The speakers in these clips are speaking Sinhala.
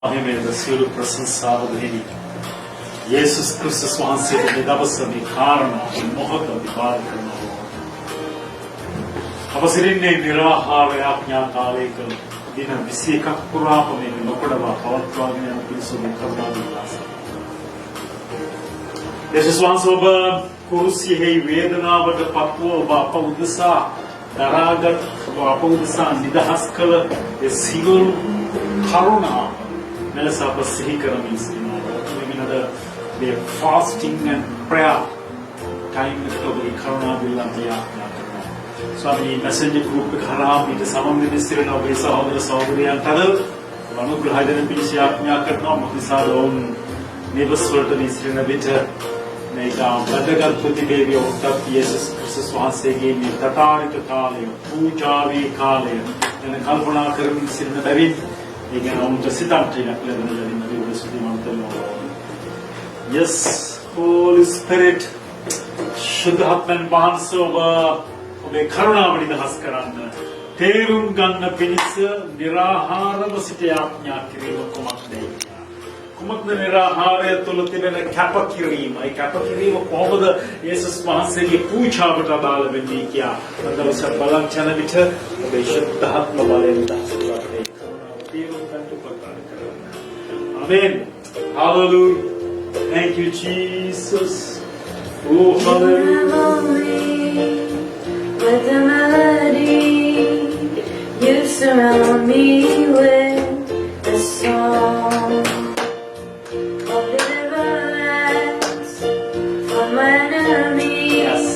මහිමේද සියලු ප්‍රශංසාව දෙවි යේසුස් ක්‍රිස්තුස් වහන්සේගේ දවස මේ කාරණා මොහොත විපාක කරනවා. අවසරින්නේ නිරාහාර යාඥා කාලයක දින 21ක් පුරාම මේ නොකඩවා පවත්වාගෙන යන පිරිසුදු කරුණා විලාස. යේසුස් වහන්සේ ඔබ කුරුසියේ වේදනාවට පත්ව ඔබ අප උදෙසා දරාගත් අප උදෙසා නිදහස් කළ ඒ සියලු කරුණා Melissa was sihikarami the fasting and prayer time to be karuna bilatiya so the messenger group haram it samam ministry of sahodara sahodariyan tadal anugraha dena pilisi aajna karna mohisad on neighbors වලට විසිරෙන විට මේක වැදගත් ප්‍රතිවේදී උත්තර යේසුස් ක්‍රිස්තුස් වහන්සේගේ මේ තථාගත කාලය පූජාවේ කාලය එන කල්පනා කරමින් සිටින බැවින් Again, I'm just sit up to Yes, Holy Spirit, Shuddhatman Bansova, Obe Karuna Vidi Haskaranda, Terun Ganna Pinisa, Nirahara Vasitayapnya Kirima Kumakne. Kumakna Nirahara Tulutina Kapakirima, a Kapakirima over the Jesus Mahasegi Pucha Vatadala Vendikia, and there was a Balanchana Vita, Obe Shuddhatma Valenda. Amen. Hallelujah. Thank you, Jesus. Oh, hallelujah. With a melody, you surround me with a song of deliverance from my enemies. Yes.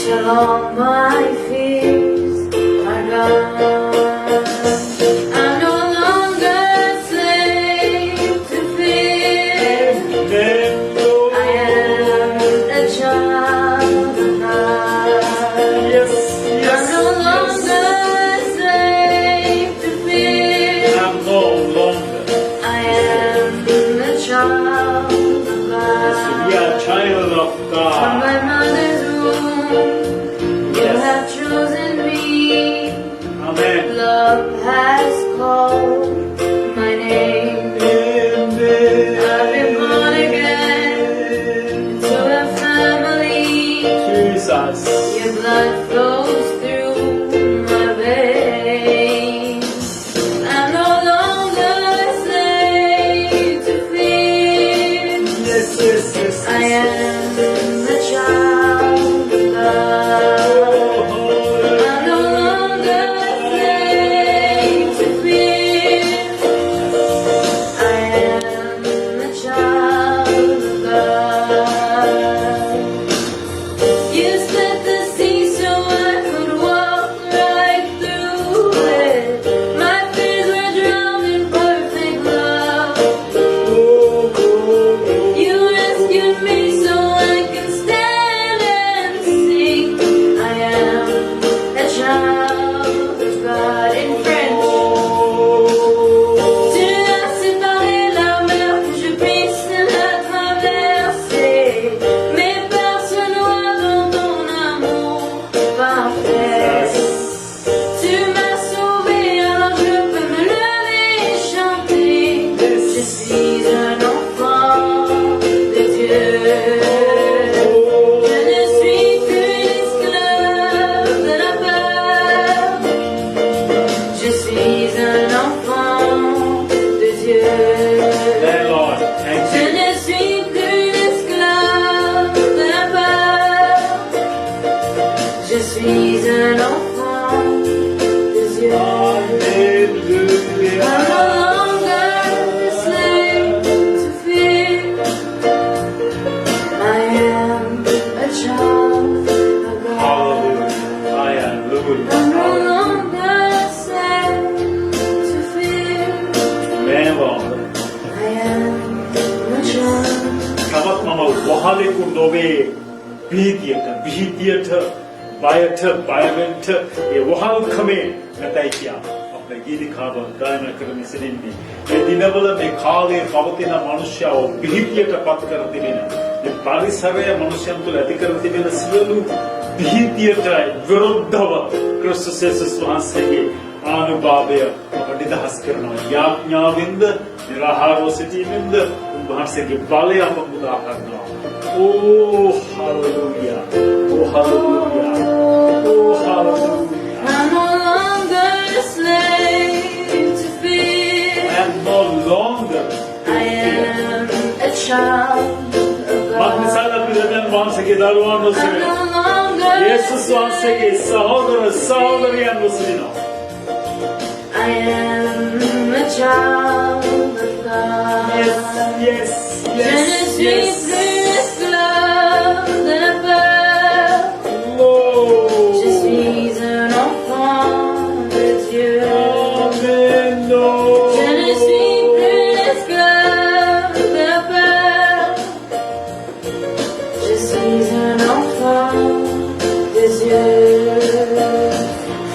Till all my fears are gone. Your blood flows through my veins. I'm no longer a slave to fear. Yes, yes, yes. I am a child of God. I'm no longer a slave to fear. I am a child of God. You split the sea so I could walk right through it. My fears were drowned in perfect love. You rescued me so I can stand and sing. I am a child of God in French. Tu as séparé la mer que je puisse la traverser. Mais personne n'aura dans ton amour parfait. Tu m'as sauvé, alors je peux me lever et chanter. Je suis un enfant de Dieu. Je ne suis plus l'esclave de la peur. Je suis un enfant de Dieu. Dear Lord, thank Je you. ne suis plus l'esclave de la peur. Je suis un enfant de Dieu. Hallelujah. I'm no longer a slave to fear. I am a child of God. Hallelujah. I am Lord. I'm no longer a slave to fear. Amen, Lord. I am a child. තවත් මම වහලෙකුන් ඔබේ භීතියට බයට බයවෙන්ට ඒ වහල්කමේ නැතයි කියා අපේ ගීතිකාව ගායනා කරමින් සිටින්නේ. මේ දිනවල මේ කාලයේ පවතින මනුෂ්‍යව භීතියට පත් කර තිබෙන මේ පරිසරය මනුෂ්‍යයන් තුළ ඇති කර තිබෙන සියලු භීතියට විරුද්ධව ක්‍රිස්තුස් යේසුස් වහන්සේගේ ආනුභාවය අපට නිදහස් කරනවා. යාඥාවෙන්ද නිරාහාරව සිටීමෙන්ද උන්වහන්සේගේ බලය අප මුදා ගන්නවා. Oh hallelujah. Oh hallelujah. Oh hallelujah. I'm no longer a slave to fear. I am no longer I am a child of God. මක්නිසාද අපි දෙවියන් වහන්සේගේ දරුවන් I'm වශයෙන් no longer යේසුස් වහන්සේගේ සහෝදර සහෝදරියන් වශයෙන් I am a child of God. Yes, yes, Je ne yes, suis yes. plus esclave de la peur. Lord. Je suis un enfant de Dieu. Amen, Lord. Je ne suis plus esclave de la peur. Je suis un enfant de Dieu.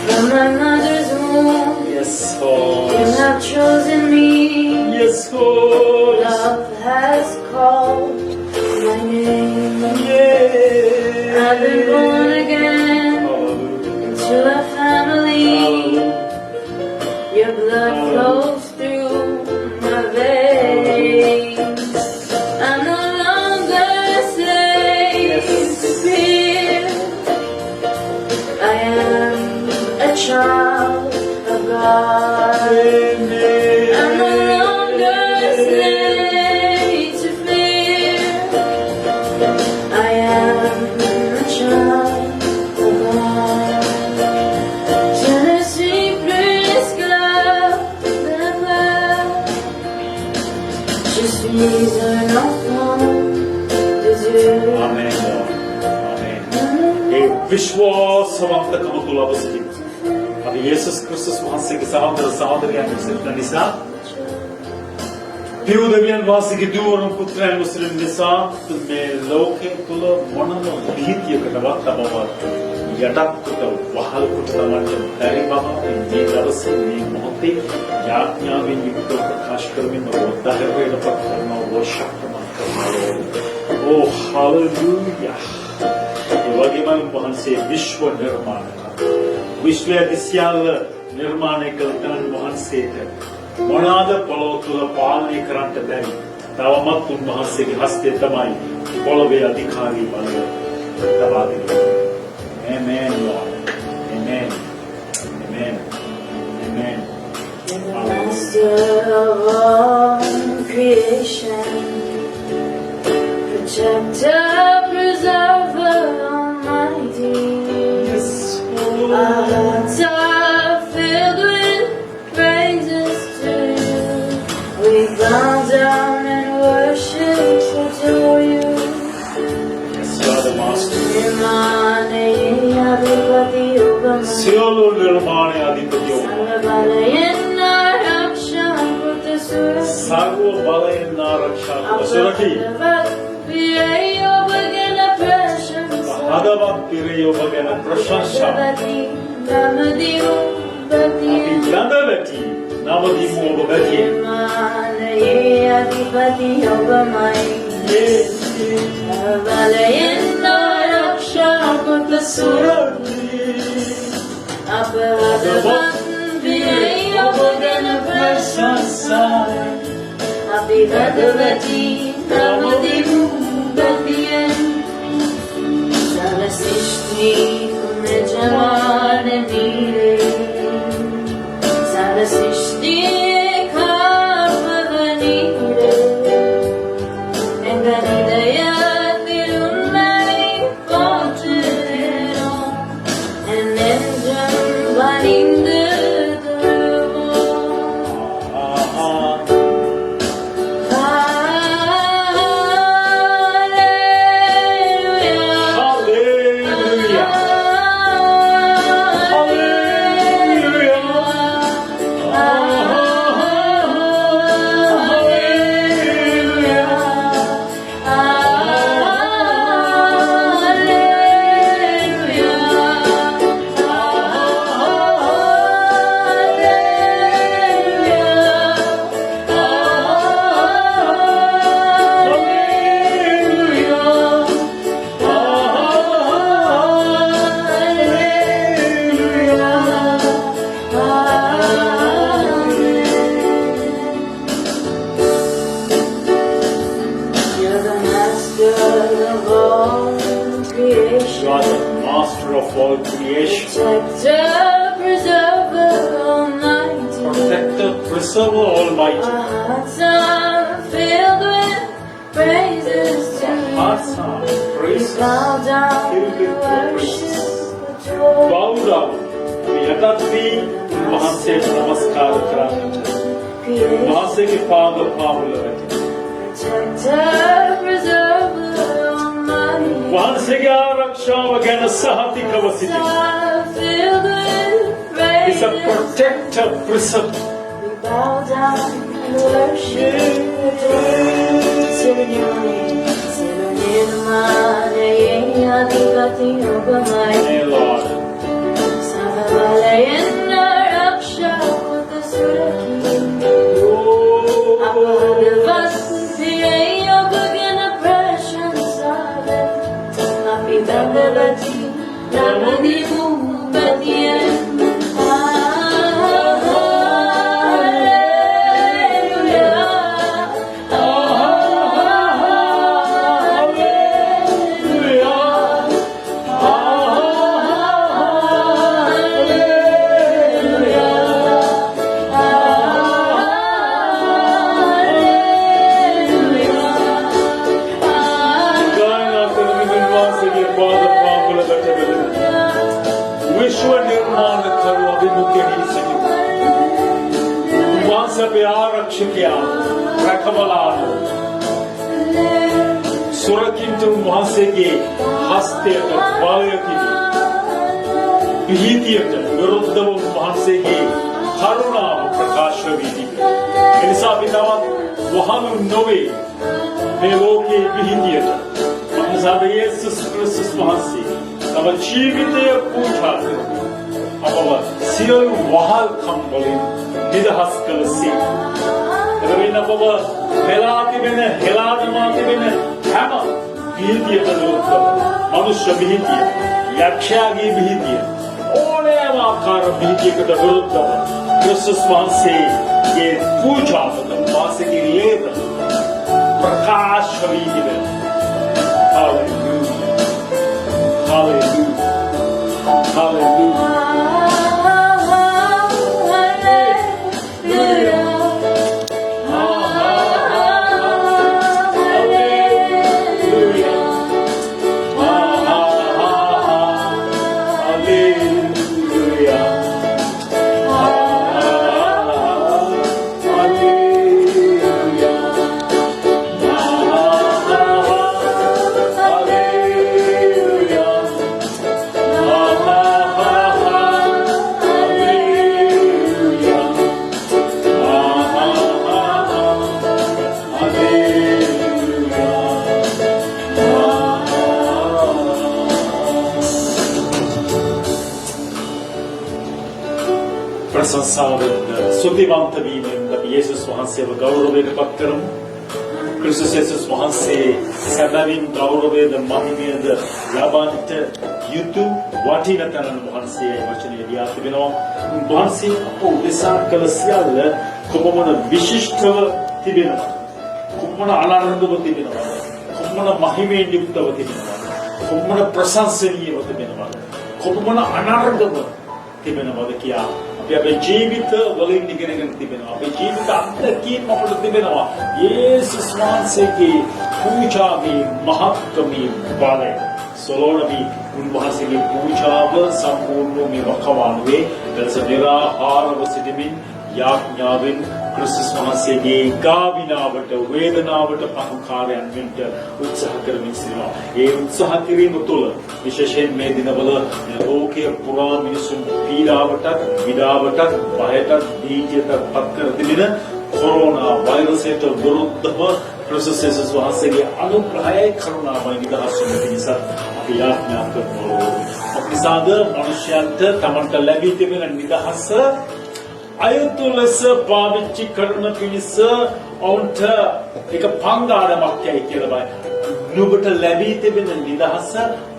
From my mother's womb, Yes, you Lord. have chosen me. Yes, Lord. Love has called my name. Yeah. I've been born again Hallelujah. into a family. Hallelujah. Your blood flows through my veins. I'm no longer a slave to fear. I am a child of God. Amen. I'm no longer a slave to fear. I am a child of God. Je ne suis plus esclave de la peur. Je suis un enfant de Dieu. Amen, Lord. Amen. ඒ විශ්වාසවන්තකම තුළ ඔබ සිටින්න. අපි යේසුස් ක්‍රිස්තුස් වහන්සේගේ සහෝදර සහෝදරයන් සිටින නිසා පියු දෙවියන් වහන්සේගේ දුවරුන් පුත්‍රයන් වහන්සේලා නිසා මේ ලෝකයේ තුල මොනම භීතියකටවත් අපව යටත්කොට වහල් කොට තමන්ට බැරි බව මේ දවසේ මේ මොහොතේ යාඥාවෙන් යුක්තව ප්‍රකාශ කරමින් උදාහරණයක් කරනවා වශක්තමත් කරනවා. Oh hallelujah. ඒ වගේම වහන්සේ විශ්ව නිර්මාණක විශ්වය දිස්යල්ල නිර්මාණය කළ තනන් වහන්සේට මොනවාද පොළොව තුළ පාලනය කරන්නට බැරි. තවමත් උන්වහන්සේගේ හස්තය තමයි පොළොවේ අධිකාරී බලය තබා දෙන්නේ. Amen, Lord. Amen. Amen. Amen. The master of all creation, protector, preserver, almighty. Yes, Our hearts are filled with praises to you. We bow down and worship, adore you. Yes, you are the master. Nimane adipati obama. සියලු නිර්මාණය අධිපතිය ඔබ. Sarvalayena raksha putasura. සර්ව බලයෙන් ආරක්ෂා කළ සොරකී. හදවත් පිරේ ඔබ ගැන ප්‍රශංසා. අපි යඳ වැටි නවදීමු ඔබ වැටියේ. Happy Bhagavati Navadivu Bhagyan Sarasishti Kume Jamane Mire Sarasishti Karmavanire Enganidaya Tirunai Kochero Enenjam Vanindu of all creation. Protector, preserver, almighty. Protector, preserver, almighty. Our hearts are filled with praises to you. Hearts are praises. Bow down Filled with and praises. worship adore. Bow down. यथार्थी वहां से नमस्कार कराते वहां से के पाद पावल रहते Protector, preserver, almighty. वहां से क्या रक्षा वगैरह सहति कवसित Hearts are filled with is a praises. protector preserver. We bow down and worship adore. Señor, Señor, Adipati Obamai. Dear Lord, Sahabalayana Raksha Suraki. oh, Abhagavas Piya Bhagana Prashans Ave. Happy Bhagavati Namadi Mubadiyan. विश्व निर्माण करो अभिमुखे ही सके वहां से प्यार रक्षकिया रखबलानो सुरक्षित वहां से के हस्ते बालयती भीतियत विरुद्ध वहां से के करुणा प्रकाश वीति ऐसा पितावा वहां नोवे नेलोके भीतियत साथ येसुस क्रिस्टस वहां से अब जीवित पूछा अब सियल वहाल खंबलिन निदहस कलसी रविना बाबा हेलाती बेने हेलादमाती बेने हैमा भीतिय तदुरुद्ध मनुष्य भीतिय यक्षागी भीतिय ओने आकार भीतिय तदुरुद्ध क्रिस्टस वहां से ये पूछा वहां से की लेद प्रकाश वीति बेने Hallelujah. Hallelujah. Hallelujah. प्रशंसाවෙන් සුද්ධිවන්ත වීමෙන් අපි යේසුස් වහන්සේව ගෞරවයට පත් කරමු. ක්‍රිස්තුස් යේසුස් වහන්සේ සැබවින් ගෞරවයද මහිමයද ලබන්නට යුතු වටිනතන වහන්සේ වචනේ ලියා තිබෙනවා. වහන්සේ අප උදෙසා කළ සියල්ල කොපමණ විශිෂ්ටව තිබෙනවා. කොපමණ අනර්ගව තිබෙනවා. කොපමණ මහිමයෙන් යුක්තව තිබෙනවා. කොපමණ ප්‍රශංසනීයව තිබෙනවා. කොපමණ අනර්ගව තිබෙනවද කියා අපි අපේ ජීවිත වලින් ඉගෙනගෙන තිබෙනවා. අපේ ජීවිත අත්දැකීම් අපට තිබෙනවා. යේසුස් වහන්සේගේ පූජාවේ මහත්කමේ බලය සොලෝනවි උන්වහන්සේගේ පූජාව සම්පූර්ණ මේ වකවානුවේ දස නිරාහාරව සිටමින් යාඥාවෙන් ක්‍රිස්තුස් වහන්සේගේ ගාවිනාවට වේදනාවට පහුකාරයන් වෙන්න උත්සාහ කරමින් සිටිනවා. ඒ උත්සාහ කිරීම තුළ විශේෂයෙන් මේ දිනවල ලෝකයේ පුරා මිනිසුන් පීඩාවටත් විඩාවටත් බයටත් දීතියටත් පත් කර තිබෙන කොරෝනා වෛරසයට විරුද්ධව ක්‍රිස්තුස් යේසුස් වහන්සේගේ අනුග්‍රහයයි කරුණාවයි නිදහස් වෙන නිසා අපි යාඥා කරනවා. අපි සාද මනුෂ්‍යයන්ට තමන්ට ලැබී තිබෙන නිදහස අයුතු ලෙස පාවිච්චි කරන පිණිස ඔවුන්ට එක පංගාඩමක් යයි කියලා බයි. නුඹට ලැබී තිබෙන නිදහස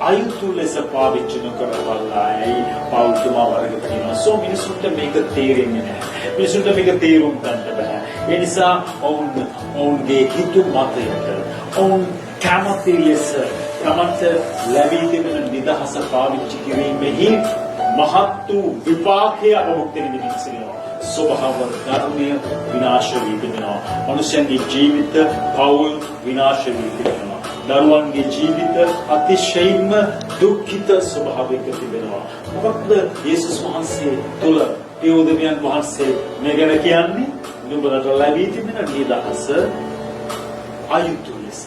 අයුතු ලෙස පාවිච්චි නොකරවල්ලායි පෞද්ගලිකව වර්ග කියනවා. සෝ මිනිසුන්ට මේක තේරෙන්නේ නැහැ. මිනිසුන්ට මේක තේරුම් ගන්න බෑ. ඒ නිසා ඔවුන්ගේ හිතු මතයට ඔවුන් කැමති ලෙස තමන්ට ලැබී තිබෙන නිදහස පාවිච්චි කිරීමෙහි මහත් වූ විපාකයක් ඔබ මුක්ති විඳින්න සිටිනවා. ස්වභාව ධර්මය විනාශ වී තිබෙනවා. මනුෂ්‍යයන්ගේ ජීවිත පවුල් විනාශ වී තිබෙනවා. දරුවන්ගේ ජීවිත අතිශයින්ම දුක්ඛිත ස්වභාවයක තිබෙනවා. මොකක්ද යේසුස් වහන්සේ තුළ ඒ උදවියන් වහන්සේ මේ ගැන කියන්නේ? නුඹලට ලැබී තිබෙන නිදහස අයුතු ලෙස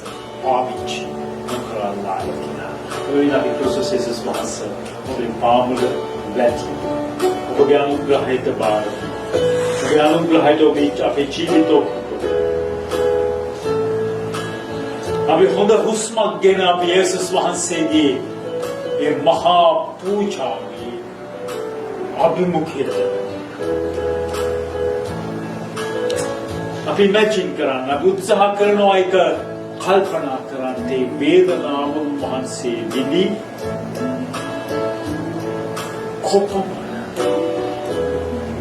පාවිච්චි නොකරලා කියලා. ඒ අපි ප්‍රොසෙස් යේසුස් වහන්සේ ඔබේ පාමුල බැටි ඔබගේ අනුග්‍රහයට බාර ඔබගේ අනුග්‍රහයට ඔබේ අපේ ජීවිත අපි හොඳ හුස්මක් ගෙන අපි යේසුස් වහන්සේගේ ඒ මහා පූජාවේ අභිමුඛයට අපි ඉමැජින් කරන්න අපි උත්සාහ කරනවා එක කල්පනා කරන්නේ වේදනාව වහන්සේ විඳි කොපමණ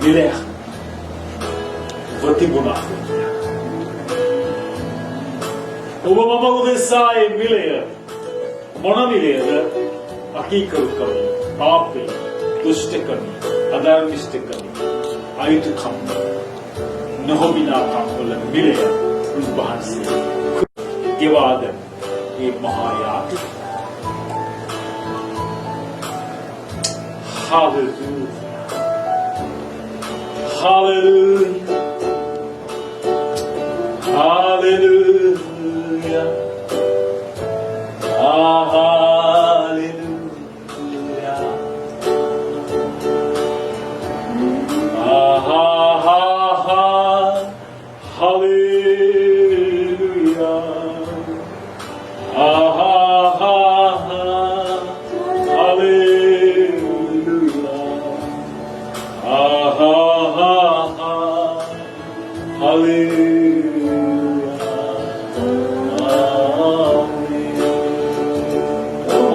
මිලයක් වතිබුණා. ඔබ මම උදෙසා ඒ මිලය මොන මිලයද? අකීකරුකම, පාපය, දුෂ්ටකම, අධර්මිෂ්ඨකම, අයුතුකම, නොහොබිනාකම් වල මිලය උන්වහන්සේ ගෙවාද මේ මහා යාති. Hallelujah. Hallelujah. Hallelujah. Hallelujah. Hallelujah.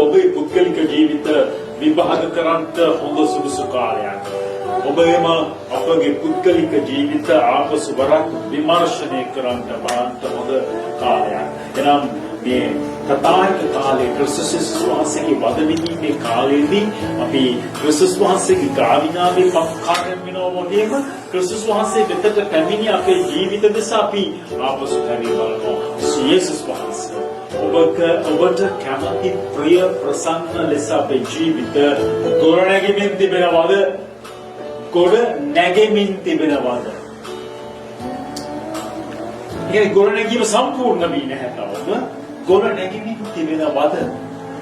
ඔබේ පුද්ගලික ජීවිත විභාග කරන්ට හොඳ සුදුසු කාලයක්. ඔබේම අපගේ පුද්ගලික ජීවිත ආපසු වරක් විමර්ශනය කරන්ට බලන්ට හොඳ කාලයක්. එනම් මේ තථාගත කාලයේ ක්‍රිස්තුස් වහන්සේගේ වද විඳීමේ කාලයේදී අපි ක්‍රිස්තුස් වහන්සේගේ ගාවිනාවේ පක්කාරම් වෙනවා වගේම ක්‍රිස්තුස් වහන්සේ වෙතට පැමිණි අපේ ජීවිත දෙස අපි ආපසු හැරී බලනවා. යේසුස් වහන්සේ ඔබට කැමති ප්‍රිය ප්‍රසන්න ලෙස අපේ ජීවිත ගොඩනැගෙමින් තිබෙනවද? ගොඩ නැගෙමින් තිබෙනවද? ඒ ගොඩනැගීම සම්පූර්ණ වී නැහැ තවම. ගොඩ නැගෙමින් තිබෙනවද?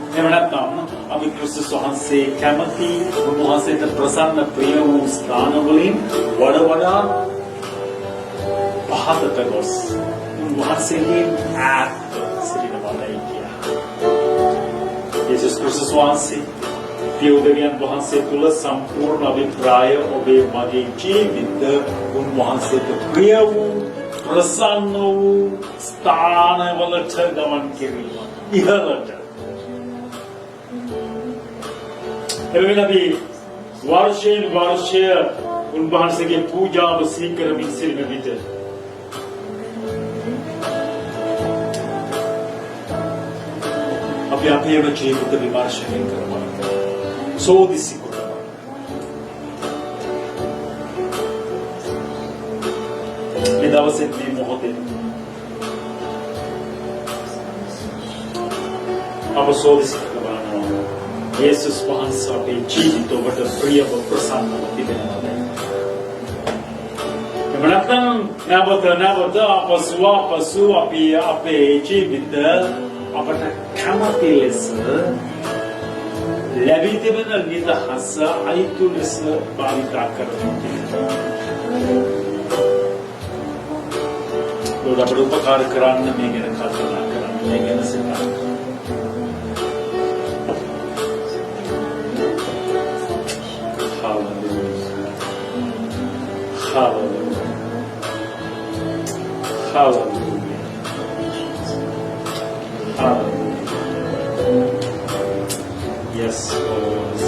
එහෙම නැත්නම් අපි ක්‍රිස්තුස් වහන්සේ කැමති උන්වහන්සේට ප්‍රසන්න ප්‍රිය වූ ස්ථානවලින් වඩා පහතට ගොස් උන්වහන්සේගේ ඈත් සිටිනවදයි කියලා. යේසුස් ක්‍රිස්තුස් වහන්සේ පියුදවියන් වහන්සේ තුල සම්පූර්ණ අභිප්‍රාය ඔබේ මගේ ජීවිත උන්වහන්සේට ප්‍රිය වූ ප්‍රසන්න වූ ස්ථානවලට ගමන් කිරීම ඉහළට. එබැවින් අපි වර්ෂයෙන් වර්ෂය උන්වහන්සේගේ පූජාව සීකරමින් සිටින විට අපි අපේම ජීවිත විමර්ශනය කරනවා. සෝදිසි කරනවා. මේ දවසේ මේ මොහොතේ අප සෝදිසි කරනවා. යේසුස් වහන්සේ අපේ ජීවිත ඔබට ප්‍රියව ප්‍රසන්නව තිබෙනවා. එමණක්නම් නැවත අපසු අපි අපේ ජීවිත අපට කැමති ලෙස ලැබී තිබෙන නිදහස අයිතු ලෙස භාවිතා කරනවා. අපට උපකාර කරන්න මේ ගැන කල්පනා කරන්න, මේ ගැන සිතන්න. Hallelujah. Hallelujah. Hallelujah. Yes, Lord.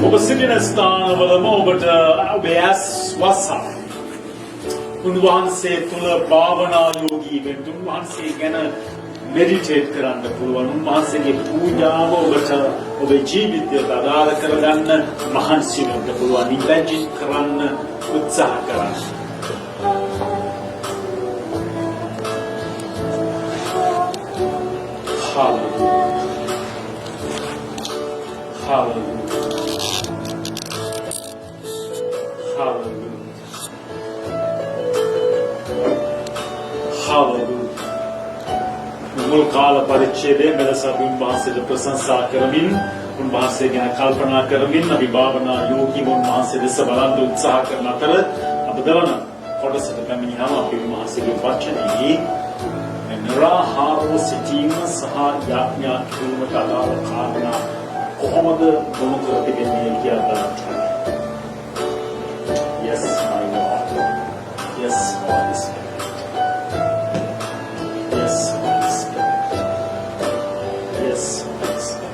ඔබ සිටින ස්ථානවලම ඔබට ඔබේ ඇස් වසා උන්වහන්සේ තුල භාවනා යෝගී වෙන්න උන්වහන්සේ ගැන මෙඩිටේට් කරන්න පුළුවන් උන්වහන්සේගේ පූජාව ඔබේ ජීවිතයට අදාළ කරගන්න මහන්සි වෙන්න පුළුවන් ඉමැජින් කරන්න උත්සාහ කරන්න මුල් කාල පරිච්ඡේදයේ මෙලෙස උන්වහන්සේට ප්‍රශංසා කරමින් උන්වහන්සේ ගැන කල්පනා කරමින් අපි භාවනා යෝගී උන්වහන්සේ දෙස බලන් උත්සාහ කරන අතර අපදවන කොටසට පැමිණියාම අපි උන්වහන්සේගේ වචනයේ නිරාහාරව සිටීම සහ යාඥා කිරීමට අදාළ කාරණා කොහොමද ගොනු කර තිබෙන්නේ කියලා බලන්න. Yes, my Lord. Yes, Holy Spirit. Yes, Holy Spirit. Yes, Holy Spirit.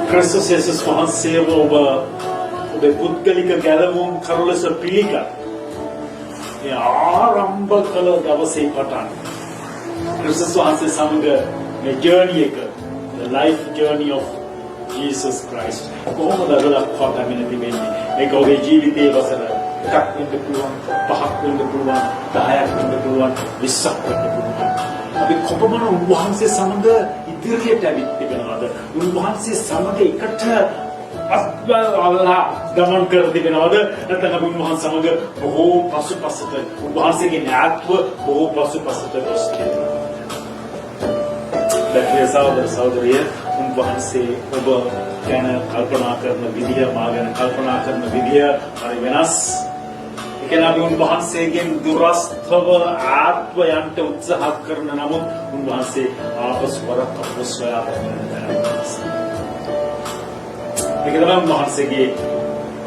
Kristus Jesus වහන්සේව ඔබේ පුද්ගලික ගැලවුම් කරලස පිළිගත් ආරම්භ කළ දවසේ පටන් Kristus වහන්සේ සමග මේ ජර්නි එක the life journey of Jesus Christ කොහොමද ගලක් පටන් තිබෙන්නේ මේක ඔබේ ජීවිතයේ වසර එකක් වෙන්න පුළුවන් පහක් වෙන්න පුළුවන් 10ක් වෙන්න පුළුවන් 20ක් වෙන්න පුළුවන් අපි කොපමණ උන්වහන්සේ සමග ඉදිරියට ඇවිත් තිබෙනවද උන්වහන්සේ සමග එකට අල්ලා ගමන් කර තිබෙනවද නැත්නම් අපි උන්වහන්සේ සමග බොහෝ පසුපසට උන්වහන්සේගේ ඥාත්ව බොහෝ පසුපසට ගොස් තිබෙනවා දැන් සහෝදරිය උන්වහන්සේ ඔබ ගැන කල්පනා කරන විදිය මා ගැන කල්පනා කරන විදිය හරි වෙනස් ඒකෙන් අපි උන්වහන්සේගෙන් දුරස්තව ආත්මයන්ට උත්සාහ කරන නමුත් උන්වහන්සේ ආපසු වරක් අපොස්වයා ඒක තමයි උන්වහන්සේගේ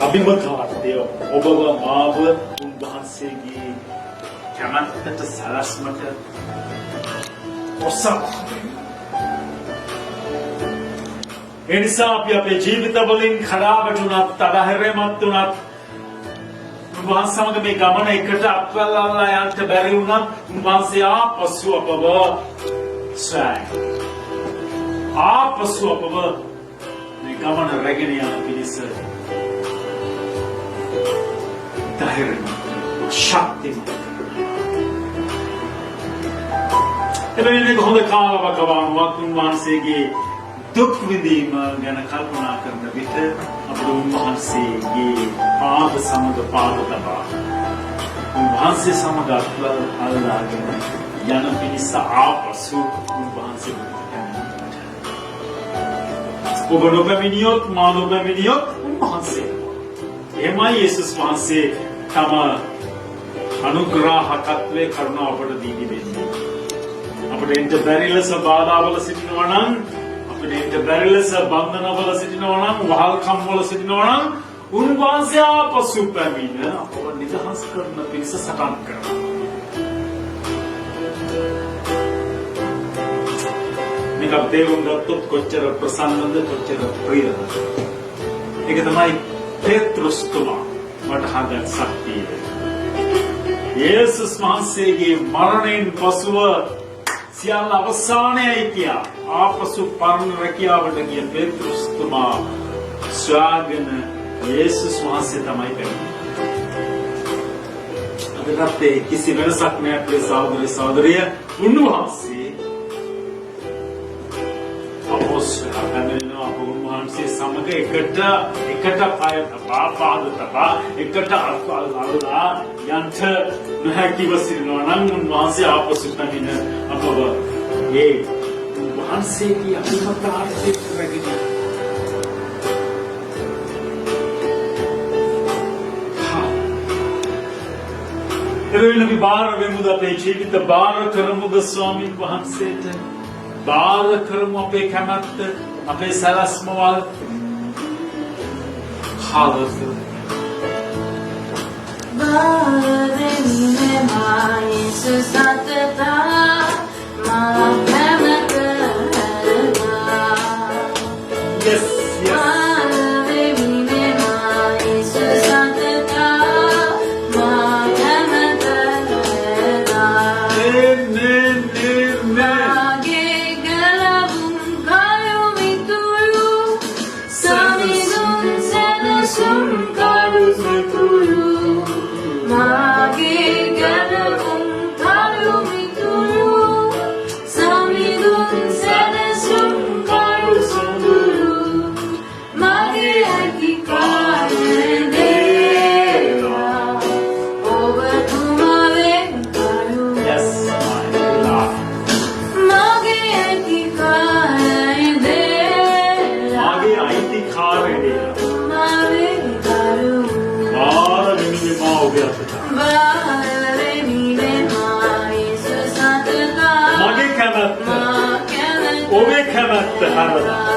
අභිමතාර්ථය ඔබව මාව උන්වහන්සේගේ කැමැත්තට සලස්මට ඔසක් එනිසා අපි අපේ ජීවිතවලින් කඩා වැටුණත් අදහැරෙමත් වුණත් උන්වහන්සේ සමග මේ ගමන එකට අත්වලල්ලා යන්න බැරි වුණත් උන්වහන්සේ ආපසු අපව ආපසු අපව මේ ගමන රැගෙන යන පිණිස ධෛර්යමත් ශක්තිමත් එබැවින් හොඳ කාලවකවානුවක් උන්වහන්සේගේ දුක් විඳීම ගැන කල්පනා කරන විට අපේ උන්වහන්සේගේ පාද සමග පාද තබා උන්වහන්සේ සමග අල්ලාගෙන යන පිණිස ආපසු උන්වහන්සේ ඔබ නොපැමිණියොත් මා නොපැමිණියොත් උන්වහන්සේ එමයි යේසුස් වහන්සේ තම අනුග්‍රහකත්වයේ කරුණාව අපට දී තිබෙන්නේ අපට එන්ට බැරි ලෙස බාධාවල සිටිනවා නම් අපට එන්ට බැරි ලෙස බන්ධනවල සිටිනවා නම් වහල්කම් වල සිටිනවා නම් උන්වහන්සේ ආපසු පැමිණ අපව නිදහස් කරන පිණිස සටන් කරනවා මේක තේරුම් ගත්තොත් කොච්චර ප්‍රසන්නද කොච්චර ප්‍රියද ඒක තමයි පේත්‍රුස්තුමා වටහාගත් ශක්තිය යේසුස් වහන්සේගේ මරණයෙන් පසුව සියල්ල අවසානයයි කියා ආපසු පරණ රැකියාවට ගිය පේත්‍රුස්තුමා ස්වාගන යේසුස් වහන්සේ තමයි පැමිණෙන්නේ අදටත් කිසි වෙනසක් නැහැ අපේ සහෝදර සහෝදරිය උන්වහන්සේ උන්වහන්සේ සමග එකට පය තබා පාද තබා එකට අල්ලා යන්ට නොහැකිව සිටිනවා නම් උන්වහන්සේ ආපසු පැමිණ අපව ඒ උන්වහන්සේගේ අභිමතාර්ථයට රැගෙන එබැවින් අපි බාර වෙමුද අපේ ජීවිත බාර කරමුද ස්වාමීන් වහන්සේට බාර කරමු අපේ කැමැත්ත අපේ සැලැස්මවල් Hallelujah. Yes, yes. කැමැත්ත හරදා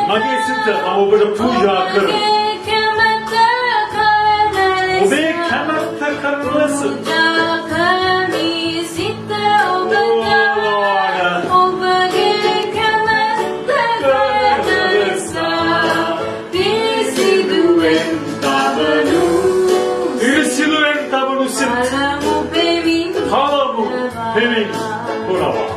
මගේ සිත ඔබට පූජා කරනවා. ඔබේ කැමැත්ත කරන ලෙස පිරිසිදුවෙන් තබනු සිත පළමු පෙමින් පුරවා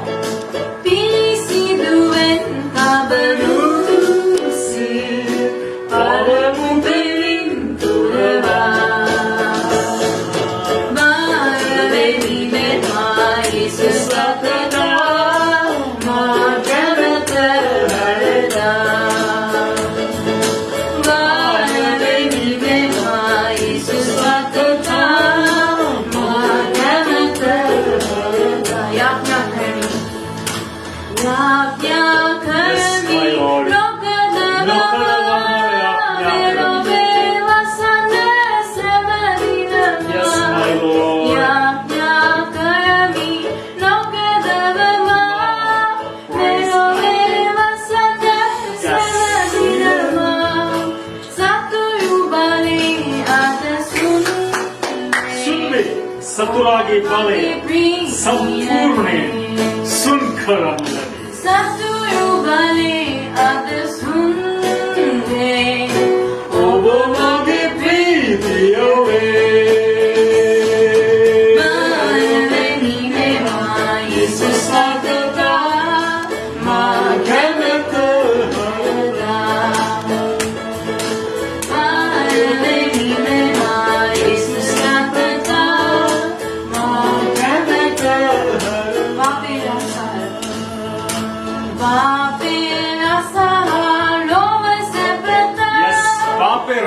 සතුරාගේ බලය සම්පූර්ණයෙන් සුන් කරන්න සතුරු බලය අද සුන්නේ ඔබ මගේ ප්‍රීතිය වේ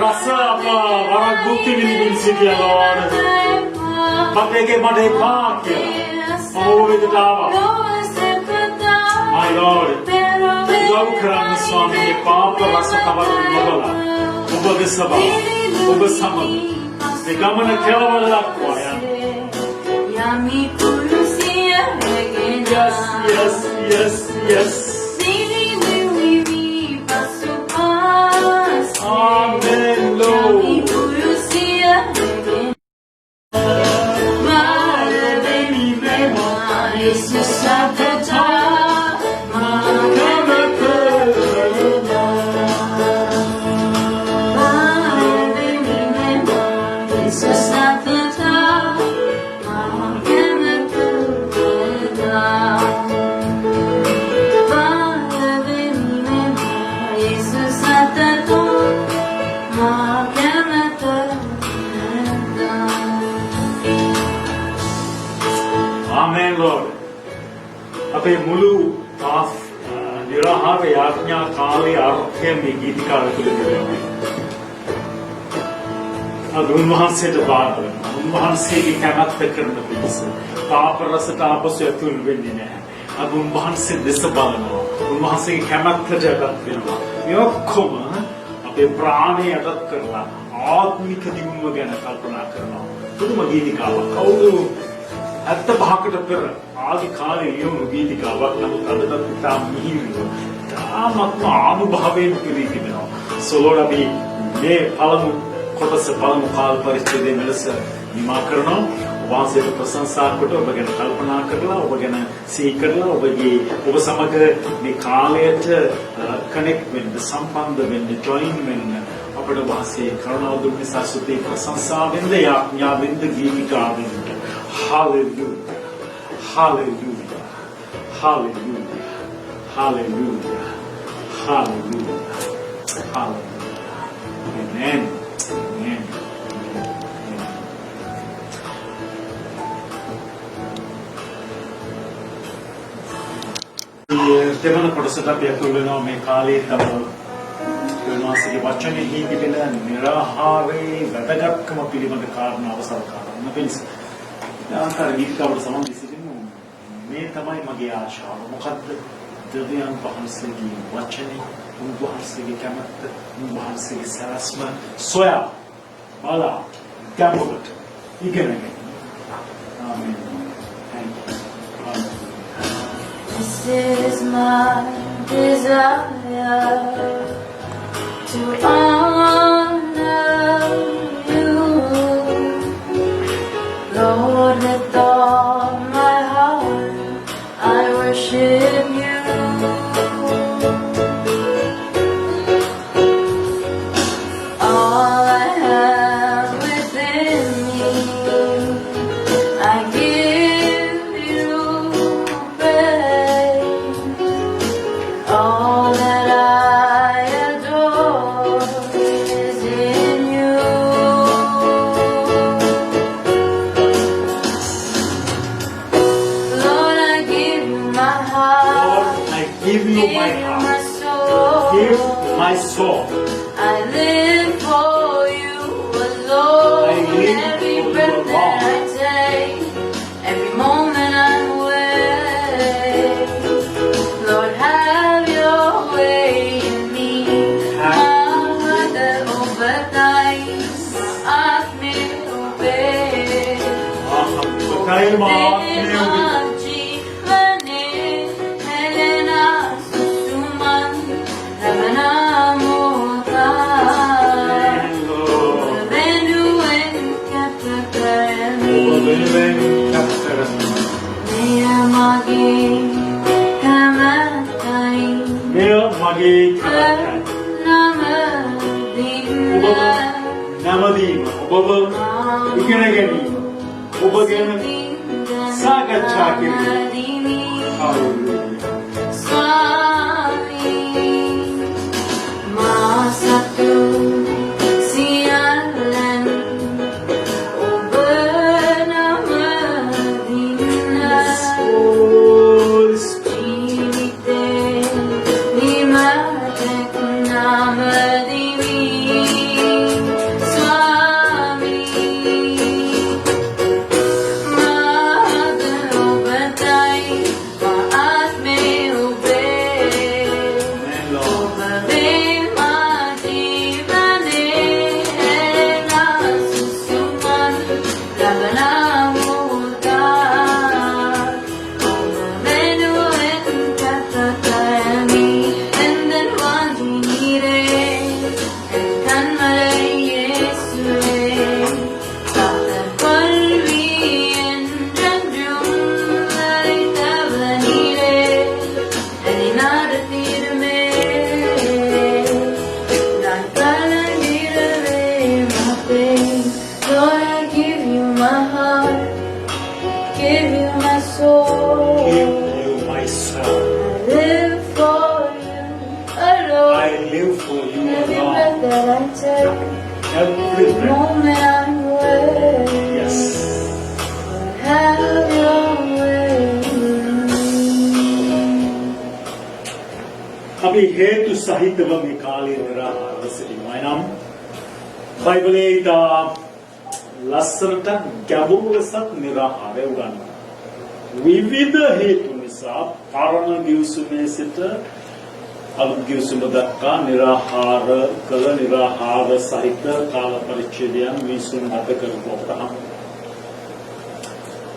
rasa apa barang bukti ini sidia Lord. Bapake made paakya. Oh itu dawa. My Lord. Love කරන්න ස්වාමීනි පාප රස කවර නොබලා. ඔබ දෙසබා. ඔබ සමග. මේ ගමන කෙලවර දක්වා යන්න. යමි කුරුසිය රැගෙන. Yes. Amen, Lord. Amen, Lord. අපේ මුළු නිරාහාර යාඥා කාලේ ආරම්භය මේ ගීතිකාව තුළ තිබෙනවා. අද උන්වහන්සේට බාධා වෙනවා. උන්වහන්සේගේ කැමැත්ත කරන පිණිස පාප රසට ආපසු ඇතුල් වෙන්නේ නැහැ. අද උන්වහන්සේ දෙස බලනවා. උන්වහන්සේගේ කැමැත්තට යටත් වෙනවා. මේ ඔක්කොම අපේ ප්‍රාණය යටත් කරලා ආත්මික දියුණුව ගැන කල්පනා කරනවා. පුදුම ගීතිකාවක්. කවුරු අත්ත භාගකට පෙර ආදි කාලේ ලියුණු ගීතිකාවක් නමුත් අදටත් ඉතාම මිහිරිව තාමත්ම ආනුභාවයෙන් පිරී තිබෙනවා. සෝලෝඩ අපි මේ පළමු කොටස පළමු කාල පරිච්ඡේදයේ මෙලෙස නිමා කරනවා. වාසයට ප්‍රශංසා කොට ඔබ ගැන කල්පනා කරලා ඔබ ගැන සිහි කරලා ඔබ සමග මේ කාලයට කනෙක්ට් වෙන්න සම්බන්ධ වෙන්න ජොයින් වෙන්න අපට වාසයේ කරුණාව දුන්න නිසා සුපේ ප්‍රශංසා වෙන්න යාඥා වෙන්න ගීතිකා වෙන්න. Hallelujah. Hallelujah. Hallelujah. Hallelujah. Hallelujah. Hallelujah. Amen. Amen. දෙවන කොටසට අපි අතුල් වෙනවා මේ කාලේ තමයි වෙනවාසගේ වචනයෙහි තිබෙන නිරාහාරයේ වැදගත්කම පිළිබඳ කාරණාව සලකා ගන්න පිණිස. ආකාර ගීතවලට සම්බන්ධ සිටිනු මේ තමයි මගේ ආශාව. මොකද්ද? දෙවියන් වහන්සේගේ වචනේ, උන්වහන්සේගේ කැමැත්ත, උන්වහන්සේගේ සරස්ම සොයා බලා ගැඹුරට ඉගෙනගෙන. ආමේන්. This is my desire to honor you, Lord, with all my heart I worship you. All I have within me I give you praise. All that I adore is in you. Lord, I give you my heart. Lord, I give you my heart. My soul. Give my soul. I live for you alone. I live Every for you breath that I alone. take, every moment I'm awake. Lord, have your way in me. My heart that overnight, my heart may obey. Kaya mo නමදීම ඔබව ඉගෙන ගැනීම ඔබ ගැන සාකච්ඡා කිරීම. Swami, Masatu, Sialan, Obernamadina, Jivite, Nimatek Namadini, Swami, Mother Obatai, Maat me obey. Obey my divane, na susuman, labana muta. Obey when katatami, and then one dinire, and kan malay Yesue. After Palvi and Janjum, Larita Vanire, and inada tirme, Nantala nirave mate. Lord, I give you my heart, give you my soul. Give you my soul. I live for you alone. I live for you Every alone. breath that I take, Every every breath. moment I'm awake. Yes. Have your way. අපි හේතු සහිතව මේ කාලේ නිරාහාරව සිටිනවා. එනම් බයිබලයේ ඉතා ලස්සනට ගැඹුරු ලෙසත් නිරාහාරය උගන්වනවා. විවිධ හේතු නිසා පරණ ගිවිසුමේ සිට අලුත් ගිවිසුම දක්වා නිරාහාර කළ නිරාහාර සහිත කාල පරිච්ඡේදයන් විසුම් ගත කරපු අපට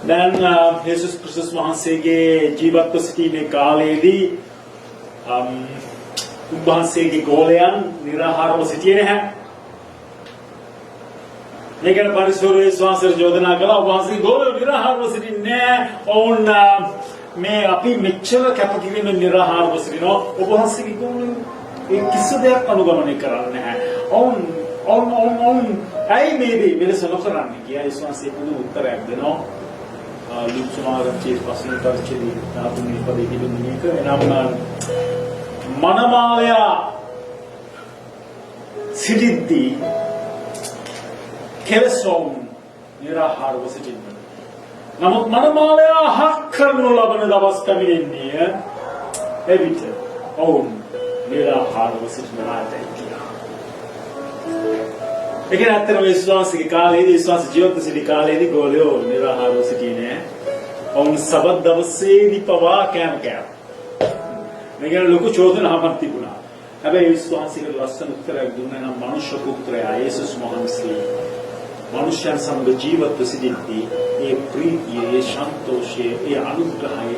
දැන් යේසුස් ක්‍රිස්තුස් වහන්සේගේ ජීවත්ව සිටීමේ කාලයේදී උන්වහන්සේගේ ගෝලයන් නිරාහාරව සිටියේ නැහැ. මේකට පරිසරයේ ශ්වාසය යොදනා කළා වහන්සේ ගෝලය නිරාහාරව සිටින්නේ නැහැ. ඔවුන් මේ අපි මෙච්චර කැපකිරීමෙන් නිරාහාරව සිටිනවා. ඔබ වහන්සේගේ ගෝලය ඒ කිසි දෙයක් අනුගමනය කරන්නේ නැහැ. ඔවුන් ඇයි මේ වෙලස නොකරන්නේ කියලා යේසුස් වහන්සේ පුදු උත්තරයක් දෙනවා. ලුක්සමාරච්චේ පස්සේ පරිච්ඡේදය තාපුනේ පදේ තිබෙන එක එනම් මනමාලයා සිටිද්දී කෙලසොම් නිරාහාරව සිටින්න. නමුත් මනමාලයා හක් කරනු ලබන දවස් පැමිණෙන්නේ එවිට ඔවුන් නිරාහාරව සිටිනාටයි කියලා. ඒක ඇත්තටම විශ්වාසික කාලයේදී විශ්වාස ජීවිත සිටි කාලයේදී ගෝලියෝ නිරාහාරව සිටින්නේ ඔවුන් සබත් දවසේදී පවා කෑම කෑවා. මේක ලොකු චෝදනාවක් තිබුණා. හැබැයි විශ්වාසික ලස්සන උත්තරයක් දුන්නා නම් මනුෂ්‍ය පුත්‍රයා යේසුස් වහන්සේ මනුෂ්‍යයන් සමග ජීවිත සිටිද්දී ඒ ප්‍රීතිය, ඒ සන්තෝෂය, ඒ අනුග්‍රහය,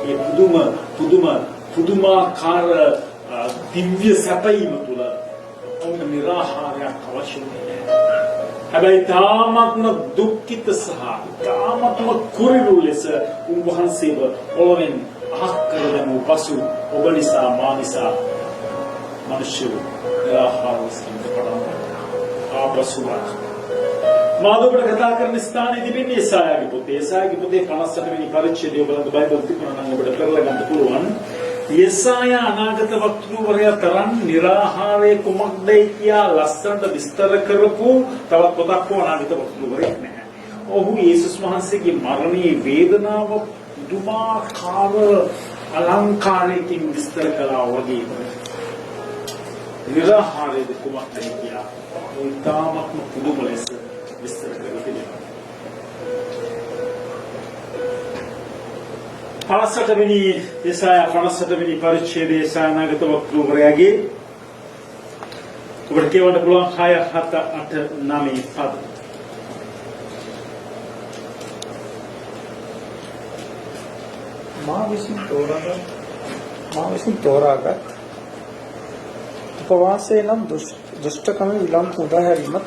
ඒ පුදුමාකාර දිව්‍ය සැපයීම තුළ ඔවුන් නිරාහාරයක් අවශ්‍ය නැහැ. හැබැයි තාමත්ම දුක්ඛිත සහ තාමත්ම කුරිරු ලෙස උන්වහන්සේව ඔලෙන් අහක් කරගෙන පසු ඔබ නිසා මා නිසා මිනිස්සු නිරාහාරව සිටින්න පටන් ගන්නවා. ආපසුවත් මාදොබට කතා කරන ස්ථානයේ තිබෙන්නේ යෙසායාගේ පොතේ. යෙසායාගේ පොතේ 58 වෙනි පරිච්ඡේදය ඔයගොල්ලෝ බයිබල් තිබුණා නම් ඔබට කරලා ගන්න පුළුවන්. යෙසායා අනාගත වක්තෘවරයා තරම් නිරාහාරයේ කුමක්දයි කියා ලස්සනට විස්තර කරපු තවත් පොතක් හෝ අනාගත වක්තෘවරයෙක් නැහැ. ඔහු යේසුස් වහන්සේගේ මරණයේ වේදනාව දුමාකාර අලංකාරයකින් විස්තර කළා වගේ. නිරාහාරයේ කුමක්දයි කියා උන්තාමත්ම පුදුම ලෙස විස්තර කරලා තිබෙනවා. 58 වෙනි යෙසායා 58 වෙනි පරිච්ඡේදයේ යෙසායානාගත වක්තෘවරයාගේ ඔබට කියවන්න පුළුවන් 6 7 8 9 පද. මා විසින් තෝරාගත් උපවාසයේ නම් දුෂ්ටකම විලම් මුදා හැරීමත්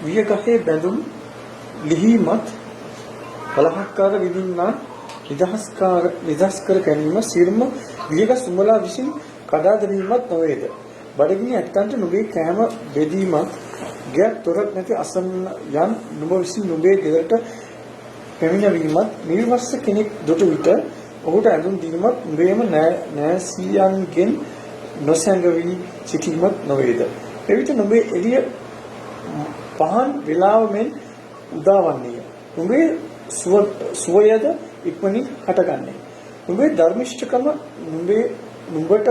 වියගහේ බැඳුම් ලිහිමත් බලහත්කාර විඳින්නා නිදහස් කර ගැනීම සියලුම වියගස් උඹලා විසින් කඩා දැමීමත් නොවේද? බඩගිනි ඇත්තන්ට නුඹේ කෑම බෙදීමත් ගයක් තොරක් නැති අසන්න යන් නුඹ විසින් නුඹේ ගෙදරට පැමිණවීමත් නිර්වස්ස කෙනෙක් දොට විට ඔහුට ඇඳුම් දීමත් නුඹේම නෑසියන්ගෙන් නොසැඟවී සිටීමත් නොවේද? එවිට නුඹේ එළිය පහන් වේලාව මෙන් උදාවන්නේය. නුඹේ සුවයද ඉක්මනින් හටගන්නේ. නුඹේ ධර්මිෂ්ඨකම නුඹට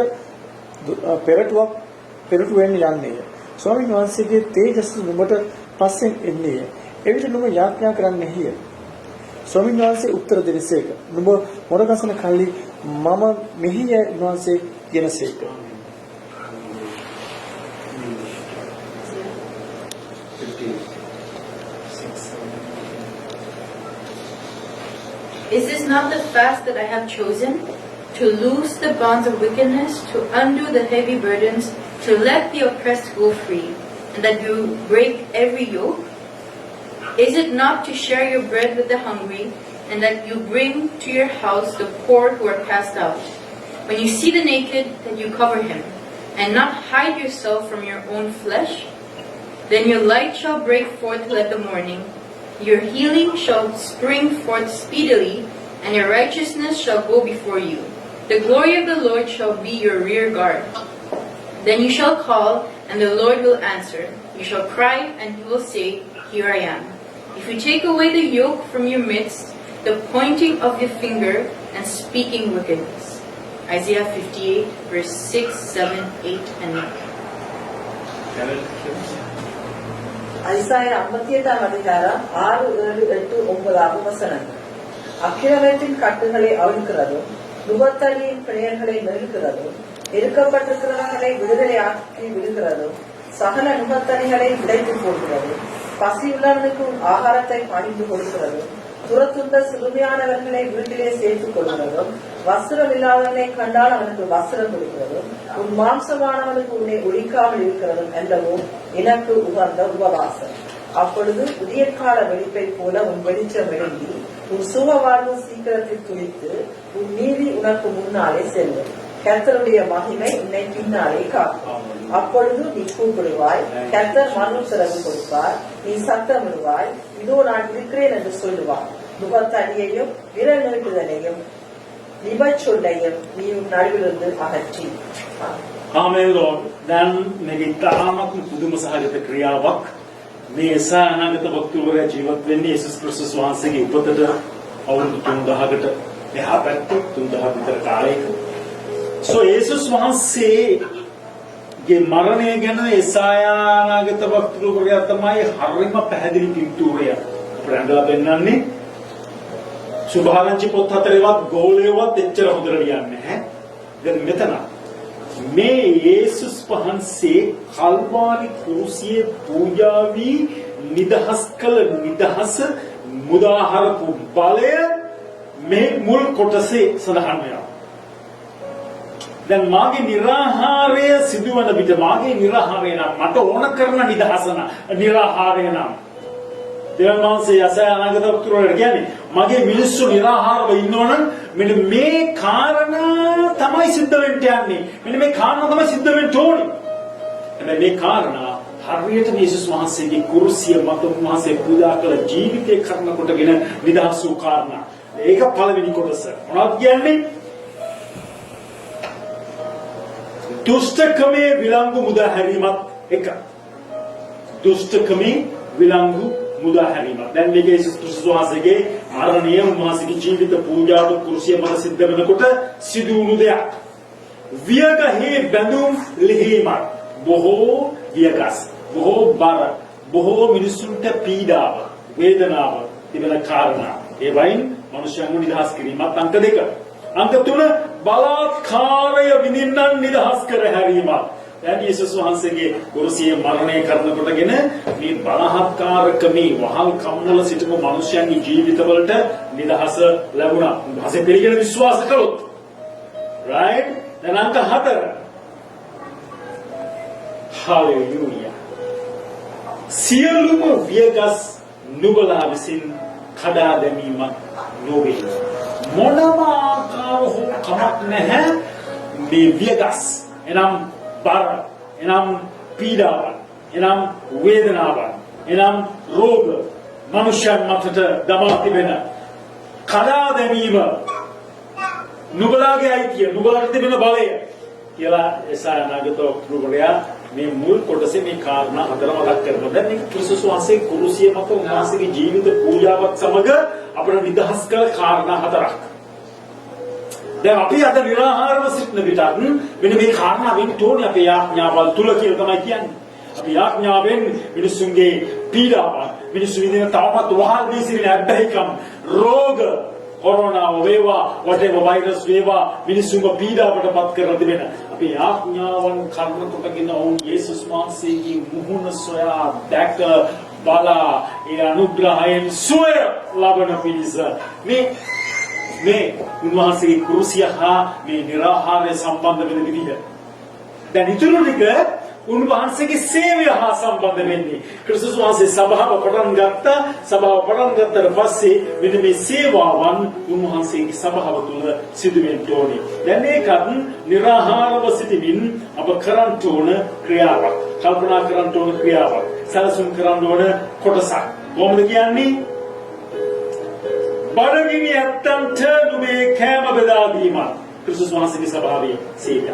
පෙරටු වෙන්න යන්නේය. ස්වාමීන් වහන්සේගේ තේජස නුඹට පස්සෙන් එන්නේය. එවිට නුඹ යාඥා කරන්නේය. ස්වාමීන් වහන්සේ උත්තර දෙනසේක. නුඹ මොරගසන කල්ලි මම මෙහි යයි වහන්සේ කියනසේක. Is this not the fast that I have chosen? To loose the bonds of wickedness, to undo the heavy burdens, to let the oppressed go free, and that you break every yoke? Is it not to share your bread with the hungry, and that you bring to your house the poor who are cast out? When you see the naked, that you cover him, and not hide yourself from your own flesh? Then your light shall break forth like the morning, your healing shall spring forth speedily, and your righteousness shall go before you. The glory of the Lord shall be your rear guard. Then you shall call, and the Lord will answer. You shall cry, and he will say, Here I am. If you take away the yoke from your midst, the pointing of your finger, and speaking wickedness. Isaiah 58, verse 6, 7, 8, and 9. Isaiah 58ஆம் அதிகாரம் 6, 7, 8, 9 வசனங்கள். அக்கிரமத்தின் கட்டுகளை அவிழ்க்கிறதும் நுகத்தடியின் பிணையர்களை மெழுகிறதும் இருக்கப்பட்டிருக்கிறவர்களை விடுதலையாக்கி விடுகிறதும் சகல நுகத்தடிகளை விடைத்து போடுகிறதும் பசியுள்ளவனுக்கு ஆகாரத்தை பணிந்து கொடுக்கிறதும் துரத்துண்ட சிறுமியானவர்களை வீட்டிலே சேர்த்துக் கொள்கிறதும் வஸ்திரம் இல்லாதவனை கண்டால் அவனுக்கு வஸ்திரம் கொடுக்கிறதும் உன் மாம்சமானவனுக்கு உன்னை ஒழிக்காமல் இருக்கிறதும் என்றவும் எனக்கு உகந்த உபவாசம். அப்பொழுது உதியற்கால வெளிப்பை போல உன் வெளிச்சம் விளங்கி உன் சுக வாழ்வு சீக்கிரத்தில் துளித்து உன் நீதி உனக்கு முன்னாலே செல்லும். கர்த்தருடைய மகிமை உன்னை பின்னாலே காக்கும். அப்பொழுது நீ கூப்பிடுவாய், கர்த்தர் மனு சிறகு கொடுப்பார். நீ சத்தமிடுவாய், இதோ நான் இருக்கிறேன் என்று சொல்லுவாய். முகத்தடியையும் விரல் நீட்டுதலையும் நிபச்சொல்லையும் நீ உன் நடுவிலிருந்து அகற்றி. ආමේන් Lord. දැන් මේක ඉතාමත් පුදුම සහගත ක්‍රියාවක්. මේ එසා අනාගත වක්තුවරයා ජීවත් වෙන්නේ යේසුස් ක්‍රිස්තුස් වහන්සේගේ උපතට අවුරුදු 3000කට එහා පැත්තේ 3000 විතර කාලයක. So යේසුස් වහන්සේගේ මරණය ගැන එසායා අනාගත වක්තුවරයා තමයි හරිම පැහැදිලි පින්තූරය අපිට අඳලා පෙන්නන්නේ. සුභාරංචි පොත් හතරේවත් ගෝලේවත් එච්චර හොඳට ලියන්නේ නැහැ. දැන් මෙතන මේ යේසුස් වහන්සේ කල්වාරි කුරුසියේ පූජාවී නිදහස් කළ නිදහස මුදාහරපු බලය මේ මුල් කොටසේ සඳහන් වෙනවා. දැන් මාගේ निराहाරය සිදුවන විට මාගේ निराहाරය නම් මට ඕන කරන නිදහස निराहाරය නම් දෙවන් වහන්සේ යසය අනාගත වක්තුරට කියන්නේ මගේ මිනිස්සු निराहाරව ඉන්නවනම් මෙන්න මේ කාරණා තමයි සිද්ධ වෙන්න යන්නේ. මෙන්න මේ කාරණා තමයි සිද්ධ වෙන්න ඕනේ. හැබැයි මේ කාරණා හරියට යේසුස් වහන්සේගේ කුරුසිය මත උන්වහන්සේ පූජා කළ ජීවිතේ කරන කොටගෙන නිදහස් වූ කාරණා. ඒක පළවෙනි කොටස. මොනවද කියන්නේ? දුෂ්ටකමේ විලංගු මුදා හැරීමත් එක. දුෂ්ටකමේ විලංගු මුදා හැරීම. දැන් මේක යේසුස් ක්‍රිස්තුස් වහන්සේගේ මරණය උන්වහන්සේගේ ජීවිත පූජාව කුරුසිය මත සිද්ධ වෙනකොට සිදු වුණු දෙයක්. වියගහේ බැඳුම් ලිහිම බොහෝ වියගස් බොහෝ බර බොහෝ මිනිසුන්ට පීඩාව වේදනාව තිබෙන කාරණා. ඒ වයින් මනුෂ්‍යයන්ව නිදහස් කිරීමත් අංක 2. අංක 3 බලාත්කාරය විඳින්නන් නිදහස් කර හැරීම. දැන් යේසුස් වහන්සේගේ කුරුසියේ මරණය කරනකොටගෙන මේ බලහත්කාරකමේ වහල් කම්වල සිටපු මිනිසයන්ගේ ජීවිතවලට නිදහස ලැබුණා. උන්වහන්සේ පිළිගෙන විශ්වාස කළොත්. right? දැන් අංක 4. hallelujah. සියලුම වියගස් නුඹලා විසින් කඩා දැමීමක් නොවේ. මොනම ආකාර හෝ කමක් නැහැ මේ වියගස්. එනම් බර, එනම් පීඩාව, එනම් වේදනාව, එනම් රෝග මනුෂ්‍යයන් මතට දමා තිබෙන කඩා දැමීම නුඹලාගේ අයිතිය, නුඹලාට තිබෙන බලය කියලා එසාය අනාගත වක්තුවරයා මේ මුල් කොටසේ මේ කාරණා හතර මතක් කරනවා. දැන් මේ ක්‍රිස්තුස් වහන්සේ කුරුසිය මත උන්වහන්සේගේ ජීවිත පූජාවත් සමග අපිට නිදහස් කළ කාරණා හතරක්. දැන් අපි අද निराहारව සිටින විටත් මෙන්න මේ කාරණා වෙන්න ඕනේ අපේ යාඥාවල් තුල කියලා තමයි කියන්නේ. අපි යාඥාවෙන් මිනිසුන්ගේ පීඩාව, මිනිසු විඳින තවමත් වහල් වී සිටින අබ්බැහිකම්, රෝග, කොරෝනා වේවා, whatever virus වේවා මිනිසුන්ව පීඩාවට පත් කරලා තිබෙන අපි යාඥාවන් කර්ම කොටගෙන වුන් යේසුස් වහන්සේගේ මුහුණ සොයා දැක බලා ඒ අනුග්‍රහයෙන් සුවය ලබන පිණිස මේ උන්වහන්සේගේ කුරුසිය හා මේ निराहाරය සම්බන්ධ වෙන විදිහ. දැන් ඊටු ටික උන්වහන්සේගේ සේවය හා සම්බන්ධ වෙන්නේ. ක්‍රිස්තුස් වහන්සේ සභාව පටන් ගත්තා. සභාව පටන් ගත්තට පස්සේ මෙන්න මේ සේවාවන් උන්වහන්සේගේ සභාව තුළ සිදු වෙන්න ඕනේ. දැන් මේකත් निराहाරව සිටමින් අප කරන්න ඕන ක්‍රියාවක්. කල්පනා කරන්න ඕන ක්‍රියාවක්. සැලසුම් කරන්න ඕන කොටසක්. කොහොමද කියන්නේ? බඩගිනි ඇත්තන්ට නුඹේ කෑම බෙදා දීම. ක්‍රිස්තුස් වහන්සේගේ සභාවේ සේවය.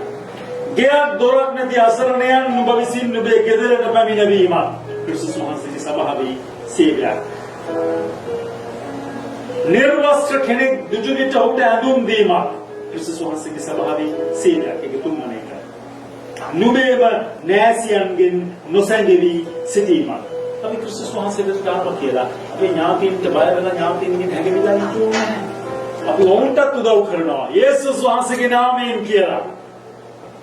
ගෙයක් දොරක් නැති අසරණයන් නුඹ විසින් නුඹේ ගෙදරට පැමිණවීම. ක්‍රිස්තුස් වහන්සේගේ සභාවේ සේවය. නිර්වස්ත්‍ර කෙනෙක් දුජු විට ඔහුට ඇඳුම් දීම. ක්‍රිස්තුස් වහන්සේගේ සභාවේ සේවය. ඒක තුන්වන එක. නුඹේම නෑසියන්ගෙන් නොසැඟවි සිටීම. අපි ක්‍රිස්තුස් වහන්සේට දානවා කියලා අපේ ඥාතීන්ට බය වෙලා ඥාතීන්ගෙන් හැගෙවිලා ඉන්නවා. අපි වුන්ටත් උදව් කරනවා. යේසුස් වහන්සේගේ නාමයෙන් කියලා.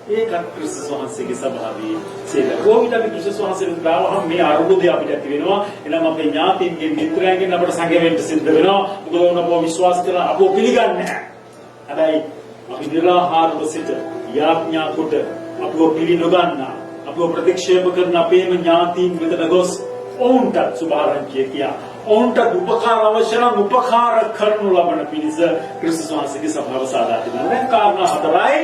ඒක ක්‍රිස්තුස් වහන්සේගේ ස්වභාවය සේවය. කොහොමද අපි ක්‍රිස්තුස් වහන්සේට ගාවහම මේ අරුබුදය අපිට ඇති වෙනවා. එනම් අපේ ඥාතීන්ගෙන් මිත්‍රයන්ගෙන් අපට සංගවෙන්න සිද්ධ වෙනවා. මොකද උන් අපව විශ්වාස කරලා අපව පිළිගන්නේ නැහැ. හැබැයි අපි නිරාහාරව සිට යාඥා කොට අපව පිළිනොගන්නා අපව ප්‍රතික්ෂේප කරන අපේම ඥාතීන් වෙතට ගොස් ඔවුන්ට සුභාරංචිය කියා ඔවුන්ට උපකාර අවශ්‍ය නම් උපකාර කරනු ලබන පිණිස ක්‍රිස්තුස් වහන්සේගේ ස්වභාව සාදා තිබෙනවා. දැන් කාරණා හතරයි.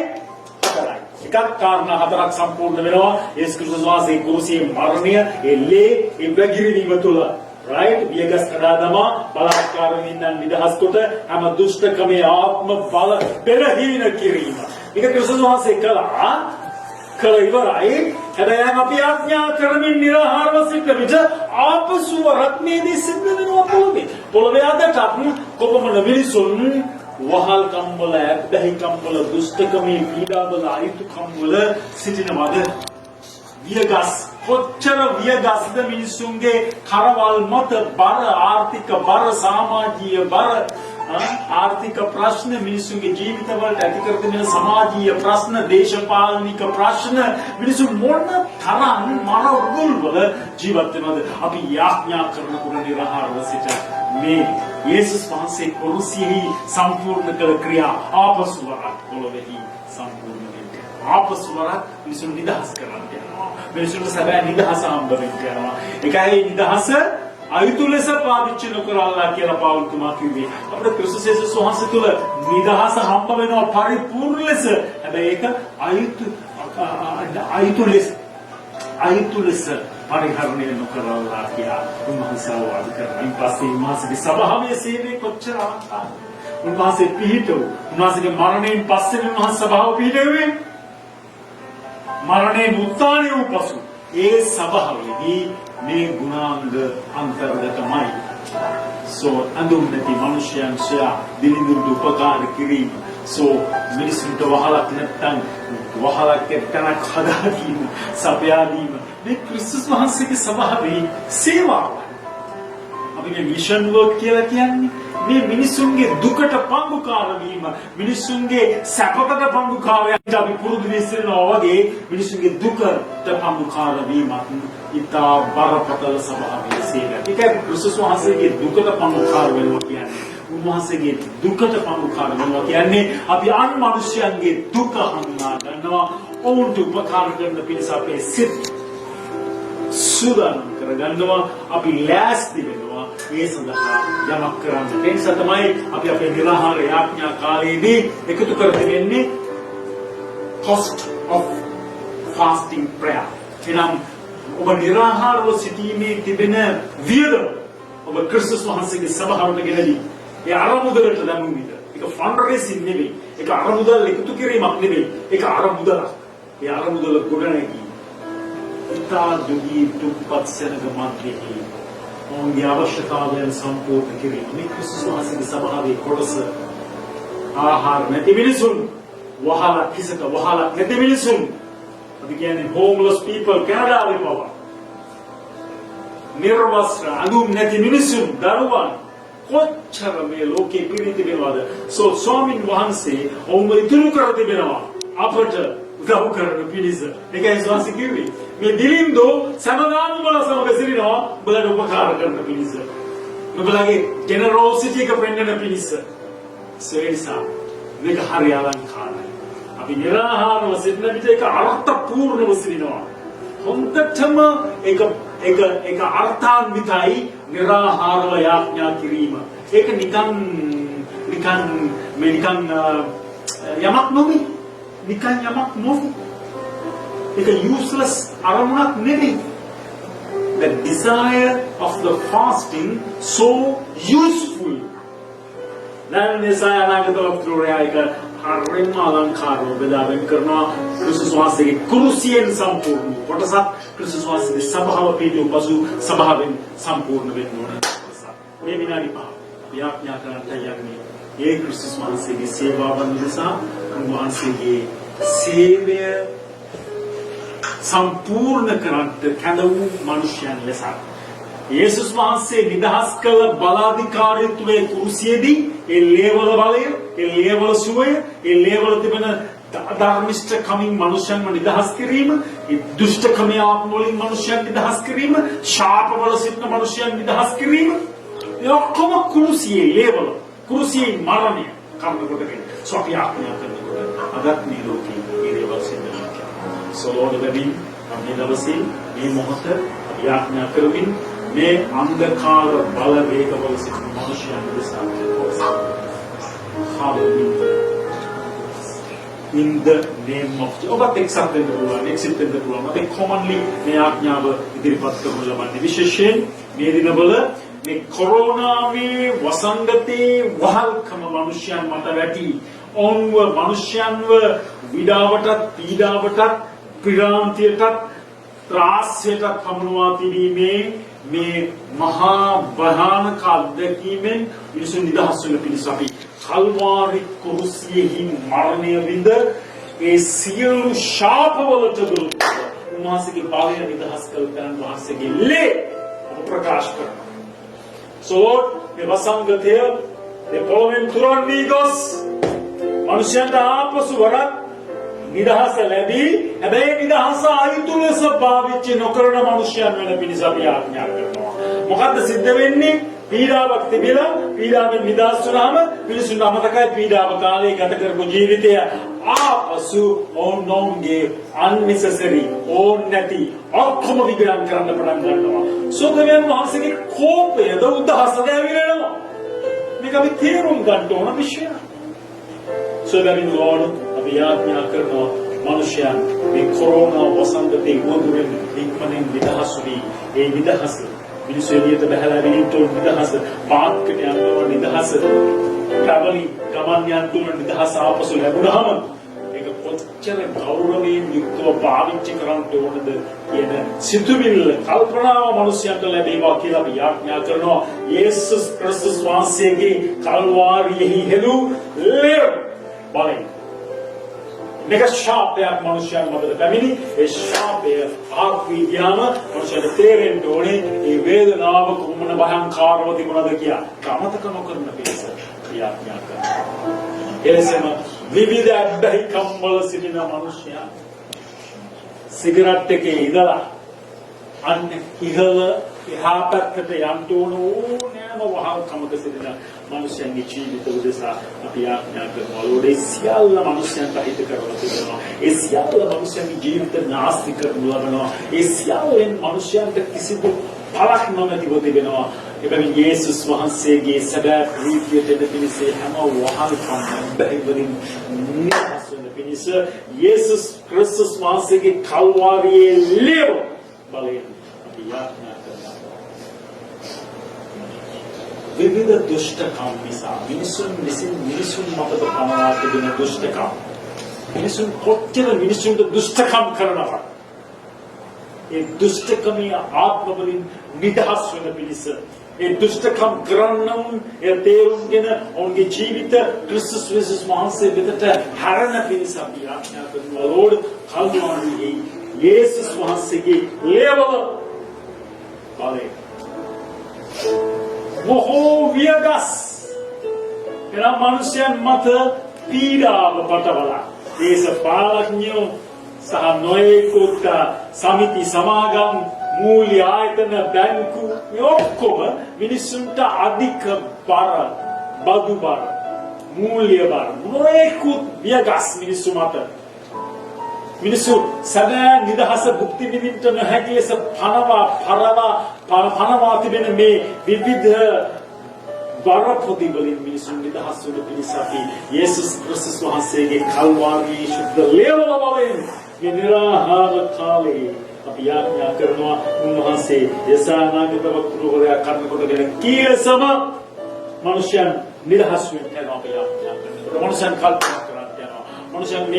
එකක් කාරණා හතරක් සම්පූර්ණ වෙනවා. යේසුස් ක්‍රිස්තුස් වහන්සේ කුරුසියේ මරණය, එල්ලේ, ඉබ්‍රගිරිවීම තුළ right වියගස් කඩා දමා බලාත්කාරයෙන් නිදහස් කොට හැම දුෂ්ටකමේ ආත්ම බල පෙරහීන කිරීම. මේක ක්‍රිස්තුස් වහන්සේ කළා. කළ ඉවරයි. හැබැයි අපි ආඥා කරමින් නිරාහාරව සිටින විට ආපසු රත්නයේදී සිද්ධ වෙනවා පොළොවේ. පොළොවේ අදට කොපමණ මිනිසුන් වහල් කම්වල, ඇබ්බැහි කම්වල, දුෂ්ටකමේ පීඩාවල, අයිතුකම්වල සිටිනවද? වියගස් කොච්චර වියගස්ද මිනිසුන්ගේ කරවල් මත බර ආර්ථික බර, සමාජීය බර, ආර්ථික ප්‍රශ්න මිනිසුන්ගේ ජීවිතවලට ඇති කර දෙන සමාජීය ප්‍රශ්න, දේශපාලනික ප්‍රශ්න මිනිසු මොන තරම් මර උගුල්වල ජීවත් වෙනවද? අපි යාඥා කරනකොට නිරාහාරව සිට මේ යේසුස් වහන්සේ කුරුසියෙහි සම්පූර්ණ කළ ක්‍රියා ආපසු වරක් පොළොවේහි සම්පූර්ණ වෙන්නේ. ආපසු වරක් මිනිසුන් නිදහස් කරන්න යනවා. මිනිසුන්ට සැබෑ නිදහස හම්බ වෙන්න යනවා. ඒකයි නිදහස අයුතු ලෙස පාවිච්චි නොකරලා කියලා පවුල් තුමා කිව්වේ. අපිට ක්‍රිස්තුස් යේසුස් වහන්සේ තුල නිදහස හම්බ වෙනවා පරිපූර්ණ ලෙස. හැබැයි ඒක අයුතු ලෙස පරිහරණය නොකරලා කියලා උන්වහන්සේ අවවාද කරනවා. ඊපස්සේ උන්වහන්සේගේ සභාවේ සේවය කොච්චර ආකාරයි. උන්වහන්සේ පිහිටව. උන්වහන්සේගේ මරණයෙන් පස්සේ උන්වහන්සේ සභාව පිහිටුවේ. මරණයෙන් උත්ථානය වූ පසු ඒ සභාවේදී මේ ගුණාංග අන්තර්ගතමයි. අඳුම් නැති මනුෂ්‍යයන් සොයා දිලිඳුන්ට උපකාර කිරීම. මිනිසුන්ට වහලක් නැත්තම් වහලක් එක්තනක් හදා දීම, සපයා දීම මේ ක්‍රිස්තුස් වහන්සේගේ ස්වභාවයේ සේවාව. අපි මේ මිෂන් වර්ක් කියලා කියන්නේ මේ මිනිසුන්ගේ දුකට පංගුකාර වීම, මිනිසුන්ගේ සැපකට පංගුකාරයක් අපි පුරුදු වෙනවා වගේ මිනිසුන්ගේ දුකට පංගුකාර වීමක් ඉතා බරපතල ස්වභාවයේ සේවය. ඒක ක්‍රිස්තුස් වහන්සේගේ දුකට පංගුකාර වෙනවා කියන්නේ. උන්වහන්සේගේ දුකට පංගුකාර වෙනවා කියන්නේ අපි අන් මිනිස්යන්ගේ දුක හඳුනා ගන්නවා, ඔවුන්ට උපකාර කරන පිණිස අපේ සිත් සූදානම් කරගන්නවා, අපි ලෑස්ති වෙනවා ඒ සඳහා යමක් කරන්න. ඒ නිසා තමයි අපි අපේ නිරාහාර යාඥා කාලයේදී එකතු කර දෙන්නේ cost of fasting prayer. එනම් ඔබ නිරාහාරව සිටීමේ තිබෙන වියදම ඔබ ක්‍රිස්තුස් වහන්සේගේ සභාවට ගෙනදී ඒ අරමුදලට දැමුව විට ඒක ෆන්ඩ් රේසින් නෙවෙයි, ඒක අරමුදල් එකතු කිරීමක් නෙවෙයි, ඒක අරමුදලක්. ඒ අරමුදල ගොඩනැගී ඉතා දුගී දුප්පත් සෙනග මැදෙහි ඔවුන්ගේ අවශ්‍යතාවයන් සම්පූර්ණ කිරීම. මේ ක්‍රිස්තුස් වහන්සේගේ සභාවේ කොටස ආහාර නැති මිනිසුන්, වහලක් හිසක වහලක් නැති මිනිසුන්, අපි කියන්නේ homeless people කැනඩාවේ පවා, නිර්වස්ත්‍ර අඳුම් නැති මිනිසුන්, දරුවන් කොච්චර මේ ලෝකේ පිරිති වෙනවද? ස්වාමින් වහන්සේ ඔවුන්ව ඉතුරු කර තිබෙනවා අපට උදව් කරන පිණිස. ඒකයි ස්වාමීන් කිව්වේ මේ දිලින්දෝ සමගාම වල සමග සිටිනවා බලට උපකාර කරන පිණිස. ඔබලගේ ජෙනරෝසිටි එක පෙන්වන පිණිස. ඒ නිසා මේක හරි අලංකාරයි. අපි නිරාහාරව සිටින විට ඒක අර්ථපූර්ණව සිටිනවා. හොඳටම ඒක අර්ථාන්විතයි නිරාහාරව යාඥා කිරීම. ඒක නිකන් යමක් නොවේ. නිකන් යමක් නොවේ. ඒක useless අරමුණක් නෙවෙයි. The desire of the fasting so useful. දැන් නිසායනාගත වතුරේයික හරිම අලංකාරව බෙදාවෙන් කරනවා. ක්‍රිස්තුස් වහන්සේගේ කුරුසියෙන් සම්පූර්ණ කොටසක් ක්‍රිස්තුස් වහන්සේගේ සභාව පිළිතුරු පසු සභාවෙන් සම්පූර්ණ වෙන්න ඕන කොටසක්. මේ විනාඩි 5 යාඥා කරන්නට යන්නේ ඒ ක්‍රිස්තුස් වහන්සේගේ සේවාවන් නිසා උන්වහන්සේගේ සේවය සම්පූර්ණ කරන්නට කැඳ වූ මනුෂ්‍යයන් ලෙස යේසුස් වහන්සේ නිදහස් කළ බලාධිකාරීත්වයේ කුරුසියේදී ඒ ලේවල බලය, ඒ ලේවල සුවය, ඒ ලේවල තිබෙන අධර්මිෂ්ඨකමින් මනුෂ්‍යයන්ව නිදහස් කිරීම, ඒ දුෂ්ටකමේ ආත්ම වලින් මනුෂ්‍යයන් නිදහස් කිරීම, ශාපවල සිටින මනුෂ්‍යයන් නිදහස් කිරීම, ඒ ඔක්කොම කුරුසියේ ලේවල, කුරුසියේ මරණය කර්ම කොටගෙන සෝපි ආත්මය කරනකොට අදත් මේ ලෝකේ ඒ දේවල් සිද්ධ වෙනවා. සෝලෝඩ වෙමින් මේ දවසේ මේ මොහොත යාඥා කරමින් මේ අන්ධකාර බල වේගවල සිටින මනුෂ්‍යයන් දෙසා Hallelujah. In the name of ඔබත් එක්සත් වෙන්න පුළුවන්, එක්සිත් වෙන්න පුළුවන්. අපි කොමන්ලි මේ ආඥාව ඉදිරිපත් කරමු ලබන්නේ. විශේෂයෙන් මේ දිනවල මේ කොරෝනාවේ වසංගතේ වහල්කම මනුෂ්‍යයන් මත වැටි ඔවුන්ව මනුෂ්‍යයන්ව විඩාවටත් පීඩාවටත් ක්‍රියාන්තියටත් ත්‍රාස්‍යයටත් පමුණවා තිබීමේ මේ මහා භයානක අත්දැකීමෙන් මිනිසුන් නිදහස් වෙන පිණිස අපි කල්වාරි කුරුසියෙහි මරණය විඳ ඒ සියලු ශාපවලට දුරු උන්වහන්සේගේ පාලනය නිදහස් කළ තැන වහන්සේගේ ලේ ප්‍රකාශ කරනවා. So Lord, මේ වසංගතය මේ පොළොවෙන් තුරන් වී ගොස් මනුෂ්‍යයන්ට ආපසු වරක් නිදහස ලැබී හැබැයි නිදහස අයිතු ලෙස පාවිච්චි නොකරන මනුෂ්‍යයන් වෙන පිණිස අපි ආඥා කරනවා. මොකද්ද සිද්ධ වෙන්නේ? පීඩාවක් තිබිලා පීඩාවෙන් නිදහස් වුණාම මිනිසුන් අමතකයි පීඩාව කාලේ ගත කරපු ජීවිතය ආපසු ඕනෝන්ගේ unnecessary ඕන් නැති ඔක්කොම විග්‍රහ කරන්න පටන් ගන්නවා. සෝදවයන් වහන්සේගේ කෝපයද උදහසද ඇවිලෙනවා. මේක අපි තේරුම් ගන්න ඕන විශ්ය. සෝදවයන් Lord අපි ආඥා කරනවා මනුෂ්‍යයන් මේ කොරෝනා වසංගතේ වගුවෙන් ඉක්මනින් නිදහස් වී ඒ නිදහස මිනිස්සු එළියට බහලා විනිතෝ නිදහස පාක්කට යනවා නිදහස ට්‍රැවලින් ගමන් යන්න නිදහස ආපසු ලැබුණාම ඒක කොච්චර ගෞරවයෙන් යුක්තව පාවිච්චි කරන්න ඕනද කියන සිතුවිල්ල කල්පනාව මිනිසයන්ට ලැබේවා කියලා අපි ආඥා කරනවා. යේසුස් ක්‍රිස්තුස් වහන්සේගේ කල්වාරියෙහි හෙළු ලේ බලයි මේක ශාපයක් මනුෂ්‍යයන් මතට පැමිණි. ඒ ශාපය ආත්මීයම මනුෂ්‍යයට තේරෙන්න ඕනේ ඒ වේදනාව කොමන භයංකාරව තිබුණද කියලා. අමතක නොකරන පිළිස ක්‍රියාත්මක කරනවා. එලෙසම විවිධ අබ්බැහිකම් වල සිටින මනුෂ්‍යයන් සිගරට් එකේ ඉඳලා අන්න ඉහළ එහා පැත්තට යන්න ඕනෑම වහල්කමක සිටින මනුෂ්‍යයන්ගේ ජීවිත උදෙසා අපි ආඥා කරනවා. Lord, ඒ සියල්ල මනුෂ්‍යයන්ට හිත කරලා තිබෙනවා. ඒ සියල්ල මනුෂ්‍යයන්ගේ ජීවිත නාස්ති කරනු ලබනවා. ඒ සියල්ලෙන් මනුෂ්‍යයන්ට කිසිදු පළක් නොමැතිව තිබෙනවා. එබැවින් යේසුස් වහන්සේගේ සැබෑ ප්‍රීතියට එන පිණිස හැම වහල්කම් බැහැවලින් නිදහස් වෙන පිණිස යේසුස් ක්‍රිස්තුස් වහන්සේගේ කල්වාරියේ ලේව බලයෙන් අපි ආඥා විවිධ දුෂ්ටකම් නිසා මිනිසුන් මතට පනවා තිබෙන දුෂ්ටකම් මිනිසුන් කොච්චර මිනිසුන්ට දුෂ්ටකම් කරනවා ඒ දුෂ්ටකමේ ආත්මවලින් නිදහස් වෙන පිණිස ඒ දුෂ්ටකම් කරන්නවුන් ඒ තේරුම්ගෙන ඔවුන්ගේ ජීවිත ක්‍රිස්තුස් වහන්සේ වෙතට හැරෙන පිණිස අපි ආඥා කරනවා. Lord, කල්වාරියේ යේසුස් වහන්සේගේ ලේවල බලය මොහෝ වියගස් එනම් මනුෂ්‍යයන් මත පීඩාව පටවලා දේශපාලඥයෝ සහ නොයෙකුත් සමිති සමාගම් මූල්‍ය ආයතන බැංකු ඔක්කොම මිනිසුන්ට අධික බර බදු බර මූල්‍ය බර නොයෙකුත් වියගස් මිනිසු මත මිනිසු සදා නිදහස භුක්ති විඳින්න නොහැකි ලෙස පනවා තිබෙන මේ විවිධ බරපොදි වලින් මිනිසුන් නිදහස් වන පිණිස අපි යේසුස් ක්‍රිස්තුස් වහන්සේගේ කල්වාරියේ ශුද්ධ ලේවල බලයෙන් මේ නිරාහාර කාලේ අපි ආඥා කරනවා. උන්වහන්සේ යසානාගේ ප්‍රවක්තවරයා කර්ම කොටගෙන කීලසම මනුෂ්‍යයන් නිදහස් වෙන්න යනවා අපි ආඥා කරනවා. මනුෂ්‍යයන් කල්පනා මනුෂ්‍යයන්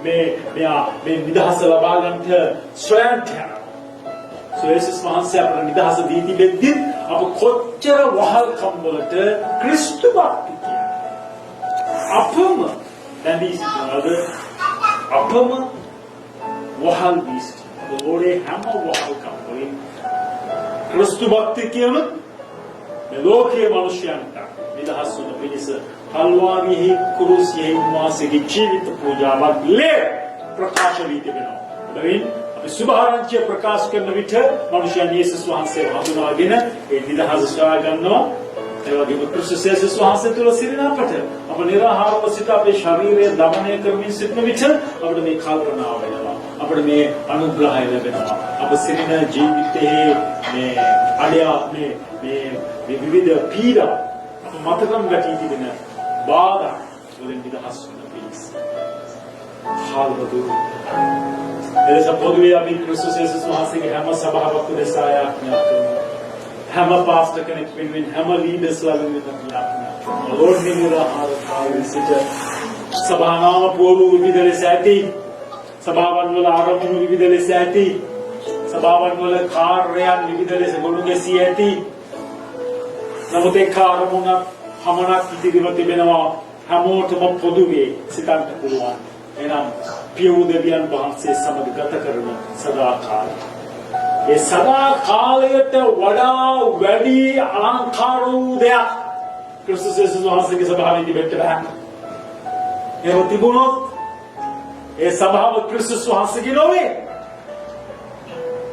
මේ නිදහස ලබා ගන්නට සොයන්ට යනවා. යේසුස් වහන්සේ අපට නිදහස දී තිබෙද්දී අප කොච්චර වහල්කම් වලට ක්‍රිස්තු භක්ති කියන්නේ අපම බැඳී සිටිනවද? අපම වහල් වී සිටිනවද? ඕනේ හැම වහල්කම් වලින් ක්‍රිස්තු භක්ති කියන මේ ලෝකීය මනුෂ්‍යයන්ට නිදහස් වන පිණිස කල්වාරියෙහි කුරුසියෙහි උන්වහන්සේගේ ජීවිත පූජාවක් ලේ ප්‍රකාශ වී තිබෙනවා. එබැවින් අපි සුභාරංචිය ප්‍රකාශ කරන විට මනුෂ්‍යයන් යේසුස් වහන්සේව හඳුනාගෙන ඒ නිදහස සොයා ගන්නවා. ඒ වගේම ක්‍රිස්තුස් යේසුස් වහන්සේ තුළ සිටින අපට අප නිරාහාරව සිට අපේ ශරීරය දමනය කරමින් සිටින විට අපිට මේ කල්පනාව වෙනවා. අපිට මේ අනුග්‍රහය ලැබෙනවා. අප සිටින ජීවිතයේ මේ අඩේ මේ විවිධ පීඩා අප මතකම් ගැටී තිබෙන බාධා වලින් නිදහස් වෙන පිණිස. හාලෙලූයා. එලෙස පොදුවේ අපි ක්‍රිස්තුස් යේසුස් වහන්සේගේ හැම සභාවක් උදෙසා යාඥා කරනවා. හැම පාස්ටර් කෙනෙක් වෙනුවෙන් හැම ලීඩර්ස්ලා වෙනුවෙන් යාඥා කරනවා. ලෝඩ් නිරාහාරව සිට සභානාම පොළු විවිධ ලෙස ඇති. සභාවන් වල ආරම්භණු විවිධ ලෙස ඇති. සභාවන් වල කාර්යයන් විවිධ ලෙස ගොනු ගැසී ඇති. නමුත් ඒ කාර්යමුණ හමනක් ඉදිරිව තිබෙනවා. හැමෝටම පොදුවේ සිතන්න පුළුවන්. එනම් පියුදවියන් වහන්සේ සමග ගත කරන සදාකාලය. ඒ සදාකාලයට වඩා වැඩි අලංකාර වූ දෙයක් ක්‍රිස්තුස් යේසුස් වහන්සේගේ සභාවේ තිබෙන්න බෑ. ඒක තිබුණොත් ඒ සභාව ක්‍රිස්තුස් වහන්සේගේ නොවේ.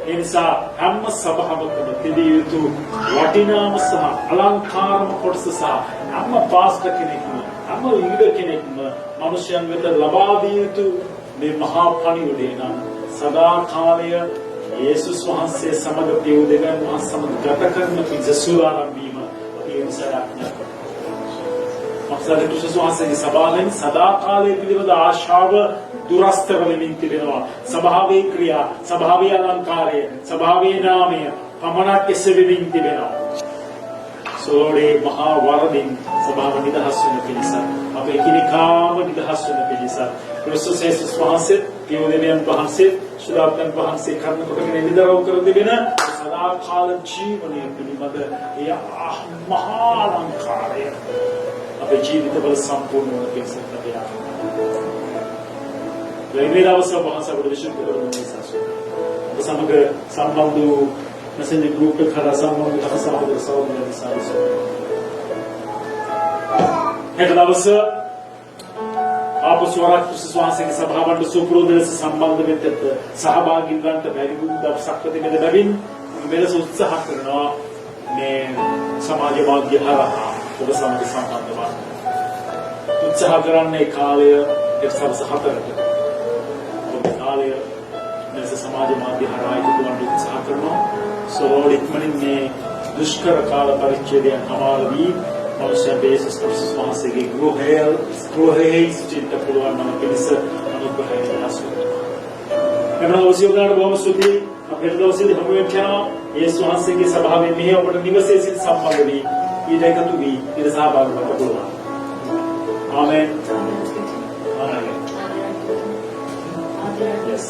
ඒ නිසා හැම සභාවකම තිබිය යුතු වටිනාම සහ අලංකාරම කොටස සහ හැම පාස්ටර් කෙනෙක්ම හැම ලීඩර් කෙනෙක්ම මනුෂ්‍යයන් වෙත ලබා දිය යුතු මේ මහා පණිවිඩය නම් සදාකාලය යේසුස් වහන්සේ සමග පියුදෙවියන් වහන්සේ සමග ගත කරන පිසසුලානම් වීම අපි ඉන්සාරාඥා කරනවා. අපසාර ක්‍රිස්තුස් වහන්සේගේ සභාවෙන් සදාකාලයේ පිළිවෙල ආශාව දුරස්ත වෙමින් තිබෙනවා. සභාවේ ක්‍රියා, සභාවේ අලංකාරය, සභාවේ නාමය පමණක් එසෙවිමින් තිබෙනවා. සෝඩේ මහා වරදින් සභාව නිදහස් වෙන පිණිස අප එකිනෙකාම නිදහස් වෙන පිණිස ක්‍රිස්තුස් යේසුස් වහන්සේ පියුදෙවියන් වහන්සේ ශුද්ධාත්මයන් වහන්සේ කරන කොටගෙන නිදරව් කර දෙගෙන සදාකාල ජීවනය පිළිබඳ ඒ මහා අලංකාරය අපේ ජීවිතවල සම්පූර්ණ වන පිණිස අපි මේ දවස්වල වහන්සේ අපට විශේෂ කරන නිසා සමග සම්බන්ධ වූ messenger group එක කරා සම්බන්ධ වෙන සහෝදර සහෝදරියන් නිසා හෙට දවස ආපස්වරක් ක්‍රිස්තුස් වහන්සේගේ සභාවට සුපුරුදු ලෙස සම්බන්ධ වෙන්නට සහභාගී වන්නට බැරි වූ දවසක් තිබෙන බැවින් මෙලෙස උත්සාහ කරනවා මේ සමාජ මාධ්‍ය හරහා ඔබ සමග සම්බන්ධ වන්න. උත්සාහ කරන්නේ කාලය එක් සවස් 4ට. ඔබ කාලය මෙලෙස සමාජ මාධ්‍ය හරහා එකතු වන්න උත්සාහ කරනවා. සෝඩ ඉක්මනින් මේ දුෂ්කර කාල පරිච්ඡේදයන් අමාර වී මනුෂ්‍ය යේසුස් ක්‍රිස්තුස් වහන්සේගේ ගෘහයේ සිටින්න පුළුවන් නම් පිණිස අනුග්‍රහය ලැබෙනවා. එමනම් ඔසියෝගාට බොහොම ස්තුතියි. අපේ දවසේදී හමු වෙනවා යේසුස් වහන්සේගේ සභාවේ මෙහි ඔබට නිවසේ සිට සම්බන්ධ වී ඊට එකතු වී ඊට සහභාගී වෙන්න පුළුවන්. ආමෙන්. ආමෙන්. Yes.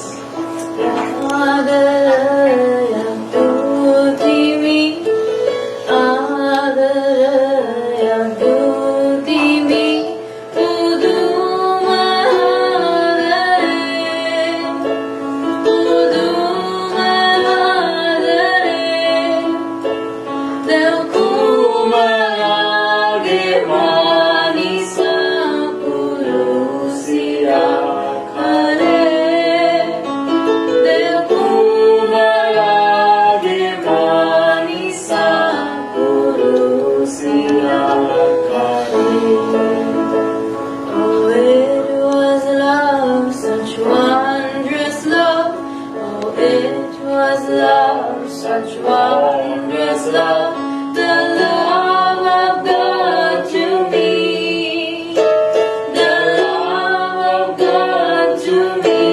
Such wondrous love, the love of God to me, the love of God to me,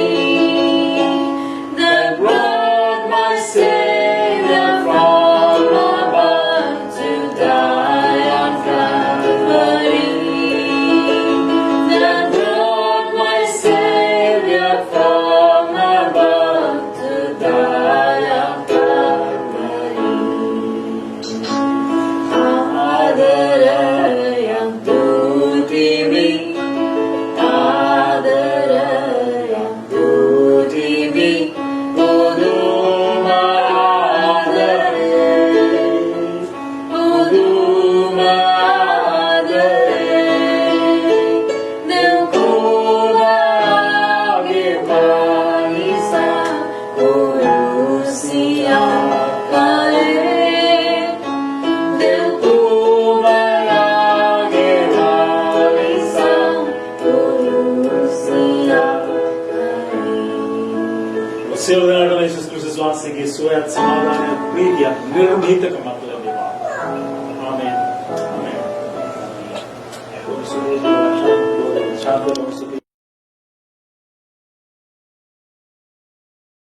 that brought my Savior from above to die on Calvary, that brought my Savior from above to die on Calvary. සියලු දෙනාටම යේසුස් ක්‍රිස්තුස් වහන්සේගේ සුවයත් සමාදානයත් ප්‍රීතියත් නිර්භීතකමත් ලැබේවා. ආමෙන්. ආමෙන්. शांत